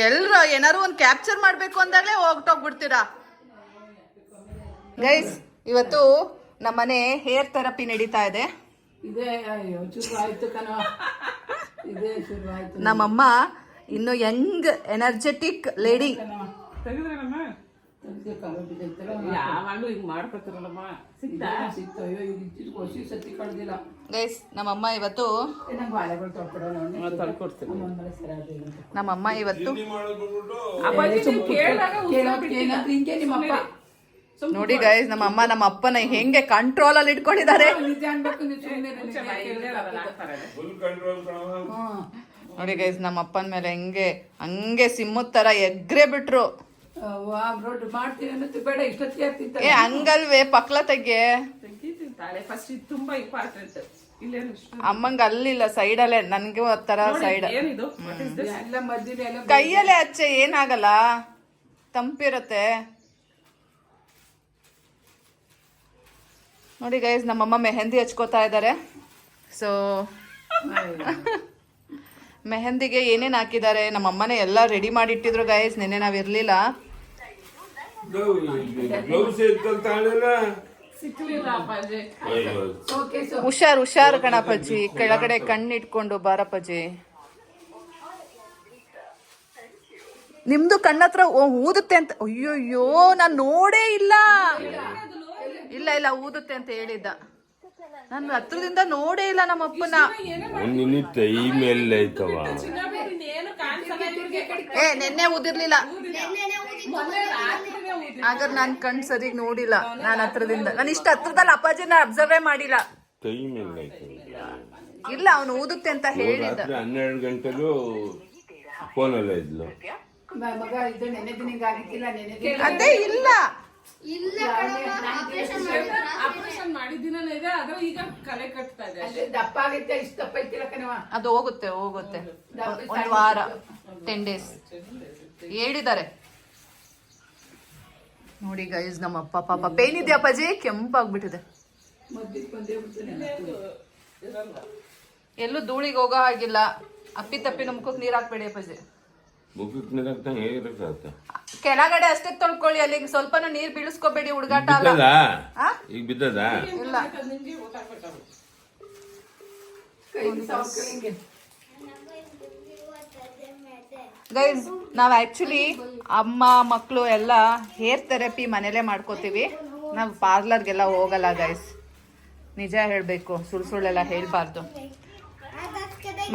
ಎಲ್ರು ಏನಾರು ಒಂದು ಕ್ಯಾಪ್ಚರ್ ಮಾಡ್ಬೇಕು ಅಂದಾಗಲೇ ಹೋಗ್ಬಿಡ್ತೀರಾ ಗೈಸ್. ಇವತ್ತು ನಮ್ಮನೆ ಹೇರ್ ಥೆರಪಿ ನಡೀತಾ ಇದೆ. ನಮ್ಮಮ್ಮ ಇನ್ನು ಯಂಗ್ ಎನರ್ಜೆಟಿಕ್ ಲೇಡಿ. ಗೈಸ್ ನಮ್ಮಮ್ಮ ಇವತ್ತು ನೋಡಿ ಗೈಸ್ ನಮ್ಮ ಅಪ್ಪನ ಹೆಂಗೆ ಕಂಟ್ರೋಲ್ ಅಲ್ಲಿ ಇಟ್ಕೊಂಡಿದ್ದಾರೆ ನೋಡಿ ಗೈಸ್. ನಮ್ಮ ಅಪ್ಪನ ಮೇಲೆ ಹಂಗೆ ಸಿಮ್ಮದ ತರ ಎಗ್ರೆ ಬಿಟ್ರು. ಏ ಹಂಗಲ್ವೇ ಪಕ್ಲ ತೆಗೆ ಅಮ್ಮಂಗ ಅಲ್ಲಿಲ್ಲ ಸೈಡಲ್ಲೇ ನನ್ಗೆ ತರ ಸೈಡ್ ಕೈಯಲ್ಲೇ ಹಚ್ಚೆ ಏನಾಗಲ್ಲ ತಂಪಿರತ್ತೆ. ನೋಡಿ ಗೈಸ್ ನಮ್ಮಮ್ಮ ಮೆಹಂದಿ ಹಚ್ಕೋತಾ ಇದ್ದಾರೆ. ಸೊ ಮೆಹಂದಿಗೆ ಏನೇನು ಹಾಕಿದ್ದಾರೆ ನಮ್ಮಮ್ಮನೇ ಎಲ್ಲ ರೆಡಿ ಮಾಡಿ ಇಟ್ಟಿದ್ರು ಗೈಸ್. ನೆನ್ನೆ ನಾವಿರ್ಲಿಲ್ಲ. ಹುಷಾರು ಕಣಪ್ಪಜ್ಜಿ, ಕೆಳಗಡೆ ಕಣ್ಣಿಟ್ಕೊಂಡು ಬಾರಪ್ಪಜ್ಜಿ. ನಿಮ್ದು ಕಣ್ಣತ್ರ ಊದುತ್ತೆ ಅಂತ. ಅಯ್ಯೋಯ್ಯೋ ನಾನ್ ನೋಡೇ ಇಲ್ಲ ಊದುತ್ತೆ ಅಂತ ಹೇಳಿದ್ದ. ನಾನು ಹತ್ರದಿಂದ ನೋಡೇ ಇಲ್ಲ ನಮ್ಮ ಅಪ್ಪನ. ನೆನ್ನೆ ಊದಿರ್ಲಿಲ್ಲ ಹಾಗಾದ್ರೆ ನಾನ್ ಕಣ್ ಸರಿಗ್ ನೋಡಿಲ್ಲ. ನಾನು ಹತ್ರದಿಂದ ನಾನು ಇಷ್ಟ ಹತ್ರದಲ್ಲಿ ಅಪ್ಪಾಜಿನ ಅಬ್ಸರ್ವೇ ಮಾಡಿಲ್ಲ. ಇಲ್ಲ ಅವನು ಊದುತ್ತೆ ಅಂತ ಹೇಳಿದ್ದ. 12 ಗಂಟೆಗೂ ಫೋನಲ್ಲೇ ಇದ್ಲು. ಅದೇ ಇಲ್ಲ ಅದು ಹೋಗುತ್ತೆ ಒಂದ್ ವಾರ 10 days ಹೇಳಿದ್ದಾರೆ. ನೋಡಿ ಗೈಸ್ ನಮ್ಮ ಅಪ್ಪ ಪಾಪ ಪೇನ್ ಇದೆಯಾ ಅಪ್ಪಾಜಿ? ಕೆಂಪಾಗ್ಬಿಟ್ಟಿದೆ. ಎಲ್ಲೂ ಧೂಳಿಗೆ ಹೋಗೋ ಹಾಗಿಲ್ಲ. ಅಪ್ಪಿ ತಪ್ಪಿ ಮುಖಕ್ಕೆ ನೀರ್ ಹಾಕ್ಬೇಡಿ ಅಪ್ಪಾಜಿ. ಕೆಳಗಡೆ ಅಷ್ಟೇ ತೊಳ್ಕೊಳ್ಳಿ. ಅಲ್ಲಿ ಸ್ವಲ್ಪನೂ ನೀರ್ ಬೀಳಿಸ್ಕೋಬೇಡಿ. ಹುಡುಗಾಟ ಅಲ್ಲ. ಇಲ್ಲ ಗೈಸ್ ನಾವ್ ಆಕ್ಚುಲಿ ಅಮ್ಮ ಮಕ್ಕಳು ಎಲ್ಲ ಹೇರ್ ಥೆರಪಿ ಮನೇಲೆ ಮಾಡ್ಕೋತೀವಿ. ನಾವು ಪಾರ್ಲರ್ಗೆಲ್ಲ ಹೋಗಲ್ಲ ಗೈಸ್. ನಿಜ ಹೇಳ್ಬೇಕು, ಸುಳ್ಳೆಲ್ಲ ಹೇಳ್ಬಾರ್ದು.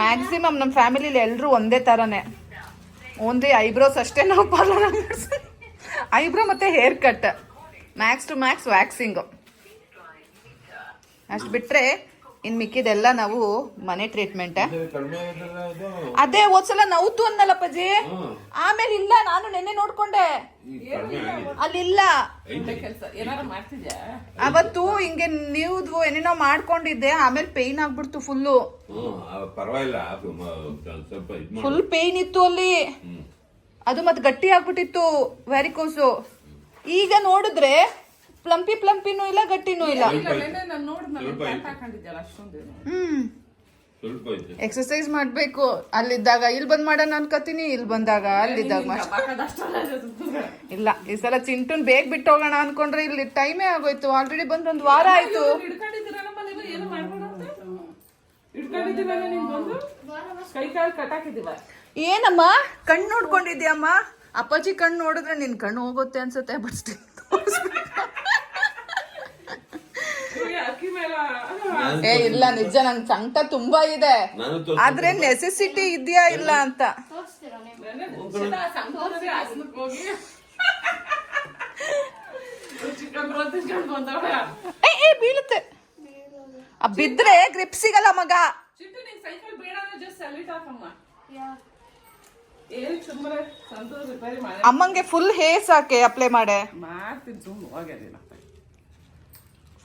ಮ್ಯಾಕ್ಸಿಮಮ್ ನಮ್ಮ ಫ್ಯಾಮಿಲಿಲಿ ಎಲ್ಲರೂ ಒಂದೇ ಥರನೇ. ಓನ್ಲಿ ಐಬ್ರೋಸ್ ಅಷ್ಟೇ ನಾವು ಪಾರ್ಲರ್ ಐಬ್ರೋ ಮತ್ತೆ hair cut, max to max waxing ಅಷ್ಟು ಬಿಟ್ರೆ ಇನ್ ಮಿಕ್ಕಿದೆಲ್ಲ ನಾವು ಮನೆ ಟ್ರೀಟ್ಮೆಂಟ್. ಅದೇ ಹೋದ್ಸಲ ನೌತು ಅನ್ನಲ್ಲಪ್ಪಜಿ, ಆಮೇಲೆ ಇಲ್ಲ. ನಾನು ನೆನ್ನೆ ನೋಡ್ಕೊಂಡೆ ಅಲ್ಲಿಲ್ಲ. ಅವತ್ತು ಹಿಂಗೆ ನೀವ್ದು ಏನೇನೋ ಮಾಡ್ಕೊಂಡಿದ್ದೆ, ಆಮೇಲೆ ಪೇಯ್ನ್ ಆಗ್ಬಿಡ್ತು ಫುಲ್ಲು. ಫುಲ್ ಪೇಯ್ನ್ ಇತ್ತು ಅಲ್ಲಿ. ಅದು ಮತ್ತೆ ಗಟ್ಟಿ ಆಗ್ಬಿಟ್ಟಿತ್ತು ವ್ಯಾರಿಕೋಸು. ಈಗ ನೋಡಿದ್ರೆ ಪ್ಲಂಪಿನೂ ಇಲ್ಲ ಗಟ್ಟಿನೂ ಇಲ್ಲ. ಎಕ್ಸರ್ಸೈಸ್ ಮಾಡ್ಬೇಕು. ಅಲ್ಲಿದ್ದಾಗ ಇಲ್ಲಿ ಬಂದ್ ಮಾಡೋಣ ಅನ್ಕೋತೀನಿ, ಇಲ್ಲಿ ಬಂದಾಗ ಅಲ್ಲಿದ್ದಾಗ ಇಲ್ಲ. ಈ ಸಲ ಚಿಂಟುನ್ ಬೇಗ ಬಿಟ್ಟು ಹೋಗೋಣ ಅನ್ಕೊಂಡ್ರೆ ಇಲ್ಲಿ ಟೈಮೇ ಆಗೋಯ್ತು. ಆಲ್ರೆಡಿ ಬಂದ್ 1 ವಾರ ಆಯ್ತು. ಏನಮ್ಮ ಕಣ್ಣು ನೋಡ್ಕೊಂಡಿದ್ಯಮ್ಮ? ಅಪ್ಪಾಜಿ ಕಣ್ಣು ನೋಡಿದ್ರೆ ನಿನ್ ಕಣ್ಣು ಹೋಗುತ್ತೆ ಅನ್ಸುತ್ತೆ. ಬಟ್ ಏ ಇಲ್ಲ, ನಿಜ ನಂಗೆ ಸಂಕಟ ತುಂಬಾ ಇದೆ. ಆದ್ರೆ ನೆಸೆಸಿಟಿ ಇದೆಯಾ ಇಲ್ಲ ಅಂತ. ಬೀಳುತ್ತೆ. ಬಿದ್ರೆ ಗ್ರಿಪ್ ಸಿಗಲ್ಲ ಮಗ. ಅಮ್ಮಂಗೆ ಫುಲ್ ಹೇರ್ ಸಾಕೆ ಅಪ್ಲೈ ಮಾಡೆ.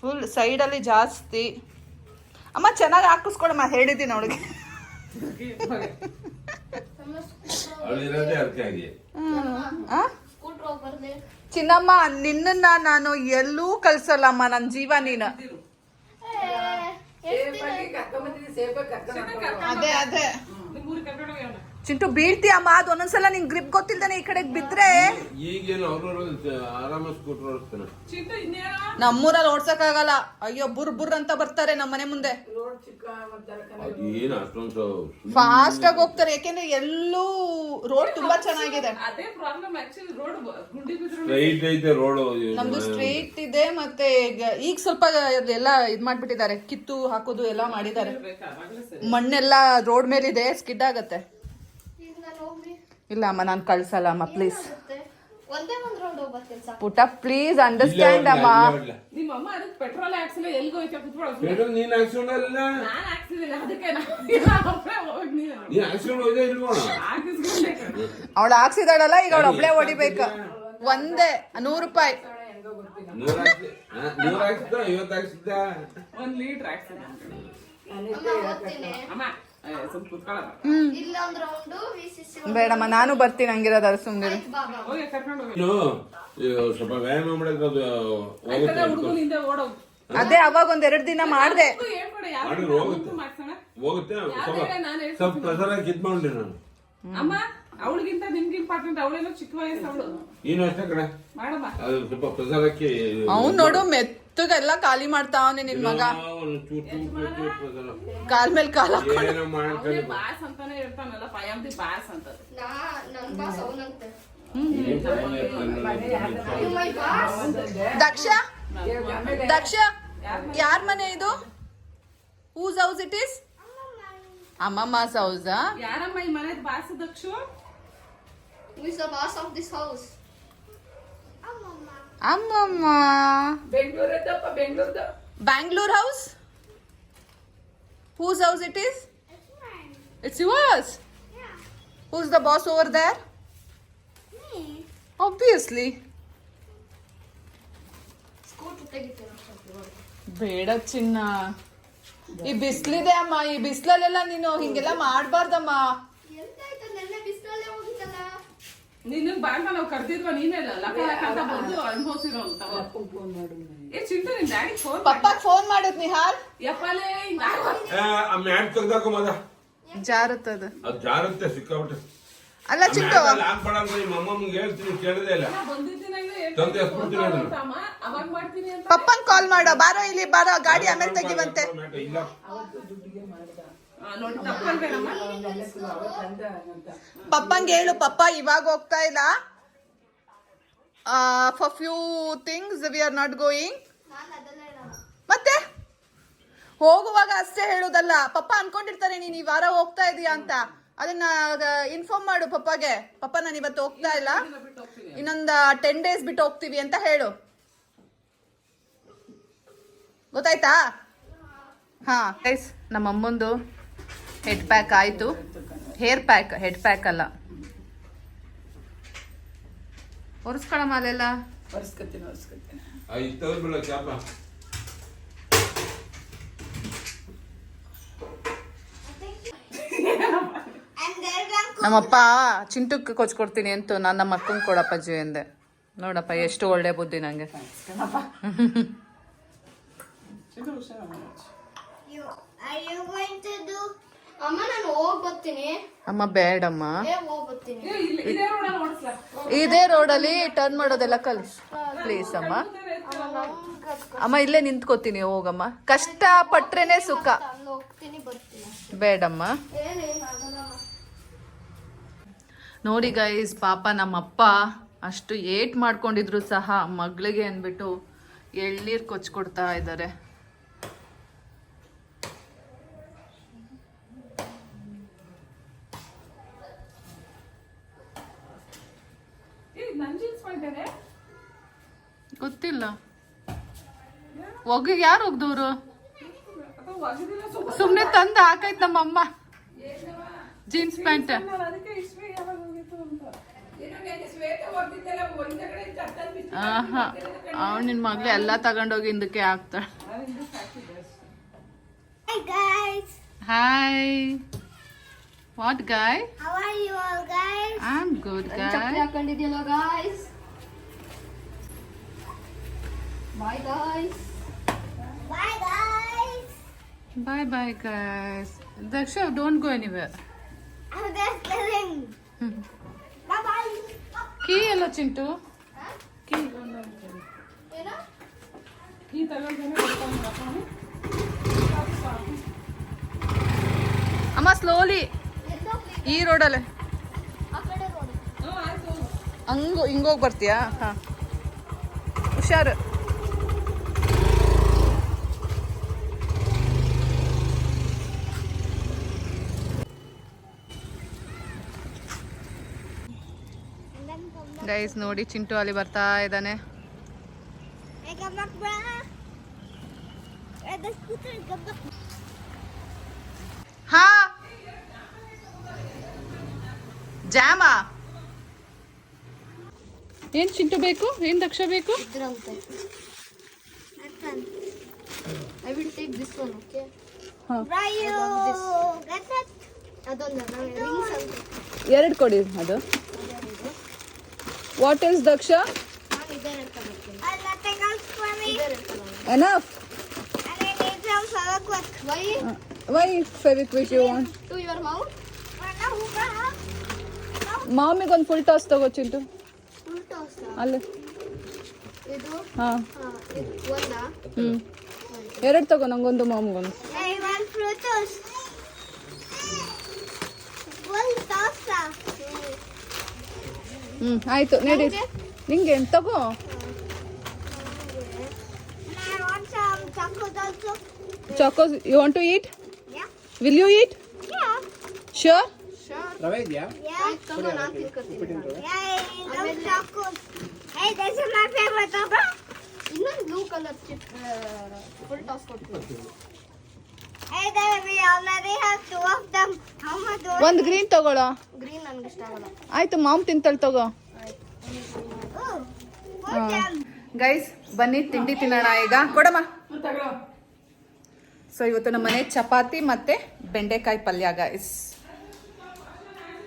ಫುಲ್ ಸೈಡಲ್ಲಿ ಜಾಸ್ತಿ. ಅಮ್ಮ ಚೆನ್ನಾಗಿ ಹಾಕಿಸ್ಕೊಳಮ್ಮ, ಹೇಳಿದ್ದೀನಿ ಅವಳಿಗೆ. ಚಿನ್ನಮ್ಮ ನಿನ್ನ ನಾನು ಎಲ್ಲೂ ಕಳ್ಸಲ್ಲಮ್ಮ. ನನ್ನ ಜೀವ ನೀನು. ಅದೇ ಚಿಂಟು ಬೀಳ್ತೀಯಮ್ಮ, ಅದು ಒಂದೊಂದ್ಸಲ ನಿಂಗೆ ಗ್ರಿಪ್ ಗೊತ್ತಿಲ್ದೇನೆ ಈ ಕಡೆಗೆ ಬಿದ್ರೆ. ಈಗೇನು ಅವ್ರವ್ರು ಆರಾಮ ಸ್ಕೂಟರ್ ಓಡಿಸ್ತಾನೆ. ನಮ್ಮೂರಲ್ಲಿ ಓಡ್ಸಕ್ಕಾಗಲ್ಲ, ಅಯ್ಯೋ ಬುರ್ ಅಂತ ಬರ್ತಾರೆ ನಮ್ಮ ಮನೆ ಮುಂದೆ. ಏನು ಅಷ್ಟೊಂದು ಫಾಸ್ಟ್ ಆಗಿ ಹೋಗ್ತಾರೆ, ಯಾಕೆಂದ್ರೆ ಎಲ್ಲೂ ರೋಡ್ ತುಂಬಾ ಚೆನ್ನಾಗಿದೆ. ಸ್ಟ್ರೈಟ್ ಐತೆ ರೋಡ್. ನಮ್ದು ಸ್ಟ್ರೈಟ್ ಇದೆ, ಮತ್ತೆ ಈಗ ಸ್ವಲ್ಪ ಎಲ್ಲ ಇದ್ ಮಾಡ್ಬಿಟ್ಟಿದ್ದಾರೆ, ಕಿತ್ತು ಹಾಕೋದು ಎಲ್ಲ ಮಾಡಿದ್ದಾರೆ. ಮಣ್ಣೆಲ್ಲ ರೋಡ್ ಮೇಲಿದೆ, ಸ್ಕಿಡ್ ಆಗತ್ತೆ. ಇಲ್ಲ ಅಮ್ಮ, ನಾನು ಕಳ್ಸಲ್ಲ ಅಮ್ಮ, ಪ್ಲೀಸ್ ಪುಟ, ಪ್ಲೀಸ್ ಅಂಡರ್ಸ್ಟ್ಯಾಂಡ್ ಅಮ್ಮ. ನಿಮ್ಮಮ್ಮ ಅದಕ್ಕೆ ಪೆಟ್ರೋಲ್ ಹಾಕ್ಸಿಲ್ಲ, ಎಲ್ಗೋ ಹೋಯ್ತಾ ಕುತ್ಕೊಳ್ಳೋದು. ನೀನ್ ಹಾಕ್ಸ್ಕೊಂಡಲ್ಲ, ನಾನು ಹಾಕ್ಸಿದಿಲ್ಲ, ಅದಕ್ಕೆ ಅವಳು ಹಾಕ್ಸಿದಾಳಲ್ಲ, ಈಗ ಅವಳು ಒಬ್ಳೆ ಹೊಡಿಬೇಕು. ಒಂದೇ 100 ರೂಪಾಯಿ. 100 ಹಾಕ್ಸಿದ್ದ, 50 ಹಾಕ್ಸಿದ್ದ. 1 ಲೀಟರ್ ಹಾಕ್ಸಿದ ಅಮ್ಮ. ಸ್ವಲ್ಪ ಕುತ್ಕೊಳ್ಳೋಣ. ಬೇಡಮ್ಮ, ನಾನು ಬರ್ತೀನಿ, ಹಂಗಿರೋದಾದ್ರೆ ಸುಮ್ಮನೆ ಹೋಗಿ ಕರ್ಕೊಂಡು ಹೋಗಿ. ಸ್ವಲ್ಪ ವ್ಯಾಯಾಮ ಮಾಡಿದ್ರೆ ಅದು ಹುಡುಗನ ಹಿಂದೆ ಓಡೋದು. ಅದೇ ಅವಾಗ 1-2 ದಿನ ಮಾಡ್ದೆ. ಮಾಡಿದ್ರೆ ಹೋಗುತ್ತೆ. ಸ್ವಲ್ಪ ಪ್ರೆಸರ್ ಹಾಕಿ ಇದ್ ಮಾಡಿ ನಾನು. ಅಮ್ಮ ಅವಳಿಗಿಂತ ನಿಮ್ಗೆ ಇಂಪಾರ್ಟೆಂಟ್, ಅವಳೇನೋ ಚಿಕ್ಕ ವಯಸ್ಸು ಅವಳು. ನೀನು ಅಷ್ಟೇ ಕಡೆ ಮಾಡಮ್ಮ. ಅದು ಸ್ವಲ್ಪ ಪ್ರೆಸರ್ ಹಾಕಿ. ಅವ್ನು ನೋಡು ಮೆತ್ತಗೆಲ್ಲ ಖಾಲಿ ಮಾಡ್ತಾವನೆ ನಿನ್ ಮಗ. ಕಾಲ್ ಮೇಲೆ ಕಾಲ್ ಏನೋ ಮಾಡ್ಕೊಂಡು ಬಾಸ್ ಅಂತಾನೆ ಇರ್ತಾನಲ್ಲ, ಪಯಾಂತಿ ಬಾಸ್ ಅಂತ. ದಕ್ಷ ದಕ್ಷ ಯಾರ ಮನೆ ಇದು? Whose house it is? ಅಮ್ಮಮ್ಮ's house. ಯಾರಮ್ಮ ಈ ಮನೆ boss? Dakshu Who is the boss of this house? ಅಮ್ಮಮ್ಮ. ಬೆಂಗಳೂರದ್ದಪ್ಪ, ಬೆಂಗಳೂರದ. Bangalore house? Whose house it is? It's mine. It's yours? Yeah. Who's the boss over there? Me. Obviously. Scooter ತೆಗಿತೀನಿ. ಬೇಡ ಚಿನ್ನ, ಈ ಬಿಸ್ಲಿದೆ ಅಮ್ಮ, ಈ ಬಿಸ್ಲಲ್ಲೆಲ್ಲ ನೀನು ಹಿಂಗೆಲ್ಲ ಮಾಡ್ಬಾರ್ದಮ್ಮ. ಎಂತಾಯ್ತು, ನೆನ್ನೆ ಬಿಸಿಲಲ್ಲೇ ಹೋಗಿದ್ದಲ್ಲ. ನಿನ್ನ ಬಾಂಡ ನಾವು ಕರ್ದಿದ್ವ, ನೀನೆಲ್ಲ ಲಕ ಲಕ ಅಂತ ಬಂದು ಅನುಭವಿಸಿರೋ ಅಂತ. ಚಿಂಟು ನಿನ್ ಡ್ಯಾಡಿ ಫೋನ್ ಪಪ್ಪಾಗ್ ಫೋನ್ ಮಾಡೋದ್ ನಿಹಾಲ್. ಯಪ್ಪಲೇ ಆ ಮ್ಯಾಟ್ ತೆಗ್ದಾಕ ಮದ ಜಾರುತ್ತದ. ಅದು ಜಾರುತ್ತೆ ಸಿಕ್ಕಾಬಿಟ್ಟೆ. ಅಲ್ಲ ಚಿಂಟು, ಹಾಕ್ಬೇಡ ಅಂತ ನಿಮ್ಮ ಅಮ್ಮಮ್ಮಗೆ ಹೇಳ್ತೀನಿ, ಕೇಳದೇ ಇಲ್ಲ. ತಂದೆ ಹಾಕ್ಬಿಡ್ತೀನಿ ಅದನ್ನ. ಅವಾಗ ಮಾಡ್ತೀನಿ ಅಂತ. ಪಪ್ಪಂಗ್ ಕಾಲ್ ಮಾಡೋ, ಬಾರೋ ಇಲ್ಲಿ ಬಾರೋ, ಗಾಡಿ ಆಮೇಲೆ ತೆಗಿವಂತೆ. ಇಲ್ಲ ನೋಡಿ ತಪ್ಪಲ್ಬೇಡಮ್ಮ. ಪಪ್ಪಂಗೆ ಹೇಳು, ಪಪ್ಪ ಇವಾಗ ಹೋಗ್ತಾ ಇಲ್ಲ, for few things we are not going. ನಾನು ಅದೆಲ್ಲ ಹೇಳಲ್ಲ. ಮತ್ತೆ ಹೋಗುವಾಗ ಅಷ್ಟೇ ಹೇಳುದಲ್ಲ, ಪಪ್ಪ ಅನ್ಕೊಂಡಿರ್ತಾರೆ ನೀನ್ ಈ ವಾರ ಹೋಗ್ತಾ ಇದೀಯಾ ಅಂತ. ಅದನ್ನ ಇನ್ಫಾರ್ಮ್ ಮಾಡು ಪಪ್ಪಗೆ, ಪಪ್ಪ ನಾನು ಇವತ್ತು ಹೋಗ್ತಾ ಇಲ್ಲ, ಇನ್ನೊಂದು 10 days ಬಿಟ್ಟು ಹೋಗ್ತೀವಿ ಅಂತ ಹೇಳು, ಗೊತ್ತಾಯ್ತಾ? ಹಾ ಗೈಸ್, ನಮ್ಮ ಅಮ್ಮಂದು ಹೆಡ್ ಪ್ಯಾಕ್ ಆಯ್ತು. ಹೇರ್ ಪ್ಯಾಕ್, ಹೆಡ್ ಪ್ಯಾಕ್ ಅಲ್ಲ. ಒರೆಸ್ಕೊಳಮ್ಮ ಅಲ್ಲೆಲ್ಲ. ಒರೆಸ್ಕೊತೀನಿ. ಇತ್ತವ್ರ ಚಾಪ And there can ನಮ್ಮಪ್ಪ ಚಿಂಟುಕ್ಕೆ ಕೊಚ್ಕೊಡ್ತೀನಿ ಅಂತ ನಾನು ನಮ್ಮ ಅಕ್ಕಂಗೆ ಕೊಡಪ್ಪಾಜಿ ಅಂದೆ. ನೋಡಪ್ಪ ಎಷ್ಟು ಒಳ್ಳೆ ಬುದ್ಧಿ ನಂಗೆ. you are you going to do? ಅಮ್ಮ ನಾನು ಹೋಗಿ ಬರ್ತೀನಿ. ಅಮ್ಮ ಬೇಡಮ್ಮ, ಹೋಗಿ ಬರ್ತೀನಿ. ಇದೇ ರೋಡಲ್ಲಿ ಓಡಿಸ್ಲಾ? ಇದೇ ರೋಡಲ್ಲಿ ಟರ್ನ್ ಮಾಡೋದೆಲ್ಲ ಕಲಿಸ್ ಪ್ಲೀಸ್ ಅಮ್ಮ. ಅಮ್ಮ ಇಲ್ಲೇ ನಿಂತ್ಕೋತೀನಿ, ಹೋಗಮ್ಮ. ಕಷ್ಟ ಪಟ್ರೇನೆ ಸುಖ. ಅಲ್ಲಿ ಹೋಗ್ತೀನಿ, ಬರ್ತೀನಿ. ಬೇಡಮ್ಮ. ಏನೇನಾಗಲ್ಲ. ನೋಡಿ ಗೈಸ್, ಪಾಪ ನಮ್ಮಪ್ಪ ಅಷ್ಟು ಏಟ್ ಮಾಡ್ಕೊಂಡಿದ್ರು ಸಹ ಮಗಳಿಗೆ ಅಂದ್ಬಿಟ್ಟು ಎಳ್ನೀರು ಕೊಚ್ಕೊಡ್ತಾ ಇದ್ದಾರೆ. ಗೊತ್ತಿಲ್ಲ, ಒಗ್ಗಿಗೆ ಯಾರು ಒಗ್ದವ್ರು? ಸುಮ್ನೆ ತಂದು ಹಾಕೈತ್ ನಮ್ಮಮ್ಮ ಜೀನ್ಸ್ ಪ್ಯಾಂಟ್. ನಿನ್ ಮಗ್ಳು ಎಲ್ಲ ತಗೊಂಡೋಗಿ ಹಿಂದಕ್ಕೆ ಹಾಕ್ತಾಳೆ. Hi guys. Hi. What guy? How are you all guys? I am good guy. ಹಾಕೊಂಡಿದ್ಯಲ್ಲ guys. Bye guys. Bye guys. Bye bye guys. Daksha, don't go anywhere. I'm just telling. Bye-bye. Key ಎಲ್ಲ Chintu key ಏನೋ? ಈ ತಗೊಂಡ್ರೆ ಅಮ್ಮ slowly ಈ ರೋಡಲ್ಲೇ ಆ ಕಡೆ ಹೋಗು. ಆಯ್ತು ಹಿಂಗೋಗಿ ಬರ್ತೀಯಾ ಹಾ ಹುಷಾರು ಗೈಸ್ ನೋಡಿ ಚಿಂಟು ಅಲ್ಲಿ ಬರ್ತಾ ಇದ್ದಾನೆ Hey, come back, brother. Hey, the scooter, come back. ಹಾ ಜಾಮಾ ಏನ್ ಚಿಂಟು ಬೇಕು ಏನ್ ದಕ್ಷ ಬೇಕು ಇದ್ರಂತೆ. I will take this one, okay? ಹಾ. Ryu! Get that? ಅದೊಂದು rings ಅಂತೆ. ಎರಡು ಕೊಡಿ ಅದು ವಾಟ್ ಇಸ್ ದಕ್ಷ ನಾನು ಇದೇ ಹೇಳ್ಕೊಂಡ್ಬರ್ತೀನಿ. Nothing else for me. ಇದೇ ಹೇಳ್ಕೊಂಡ್ಬರ್ತೀನಿ. Enough And I need some Fevikwik. Why? Why Fevikwik you want To your mouth? No, ಮಾಮಿಗೊಂದು ಫುಲ್ ಟಾಸ್ ತಗೋ ಚಿಂಟು full toss. ಅಲ್ಲಿ ಇದು ಹಾ ಇದು ಒಂದಾ? ಎರಡು ತಗೋ ನಂಗೊಂದು ಮಾಮಿಗೊಂದು Hey, one fruit toast. Full toss. ಆಯ್ತು ನಡಿ ನಂಗೆ? ನಿಂಗೆ ತಗೋ And I want some chocolates also. Chocos you want to eat Yeah. Will you eat Yeah. Sure Sure. ರವೆ ಇದೆಯಾ Yeah. ತಗೋ ನಾನು ತಿನ್ಕೋತೀನಿ Yeah, I love chocolates. Hey, this is my favorite, okay? ಇನ್ನೊಂದು blue colour chip full toss ಕೊಡ್ತೀನಿ. Hey, there we already have two of them. How much? ಒಂದು green ತಗೊಳ್ಳೋ Green ನನಗೆ ಇಷ್ಟ ಆಗಲ್ಲ. ಆಯ್ತು ಮಾಮ್ ತಿಂತಲ್ ತಗೋ Oh, put them. ಗೈಸ್ ಬನ್ನಿ ತಿಂಡಿ ತಿನ್ನೋಣ ಈಗ ಕೊಡಮ್ಮ ತಗೊಳ್ಳೋ ಸೊ ಇವತ್ತು ನಮ್ಮ ಮನೆ ಚಪಾತಿ ಮತ್ತೆ ಬೆಂಡೆಕಾಯಿ ಪಲ್ಯ ಗೈಸ್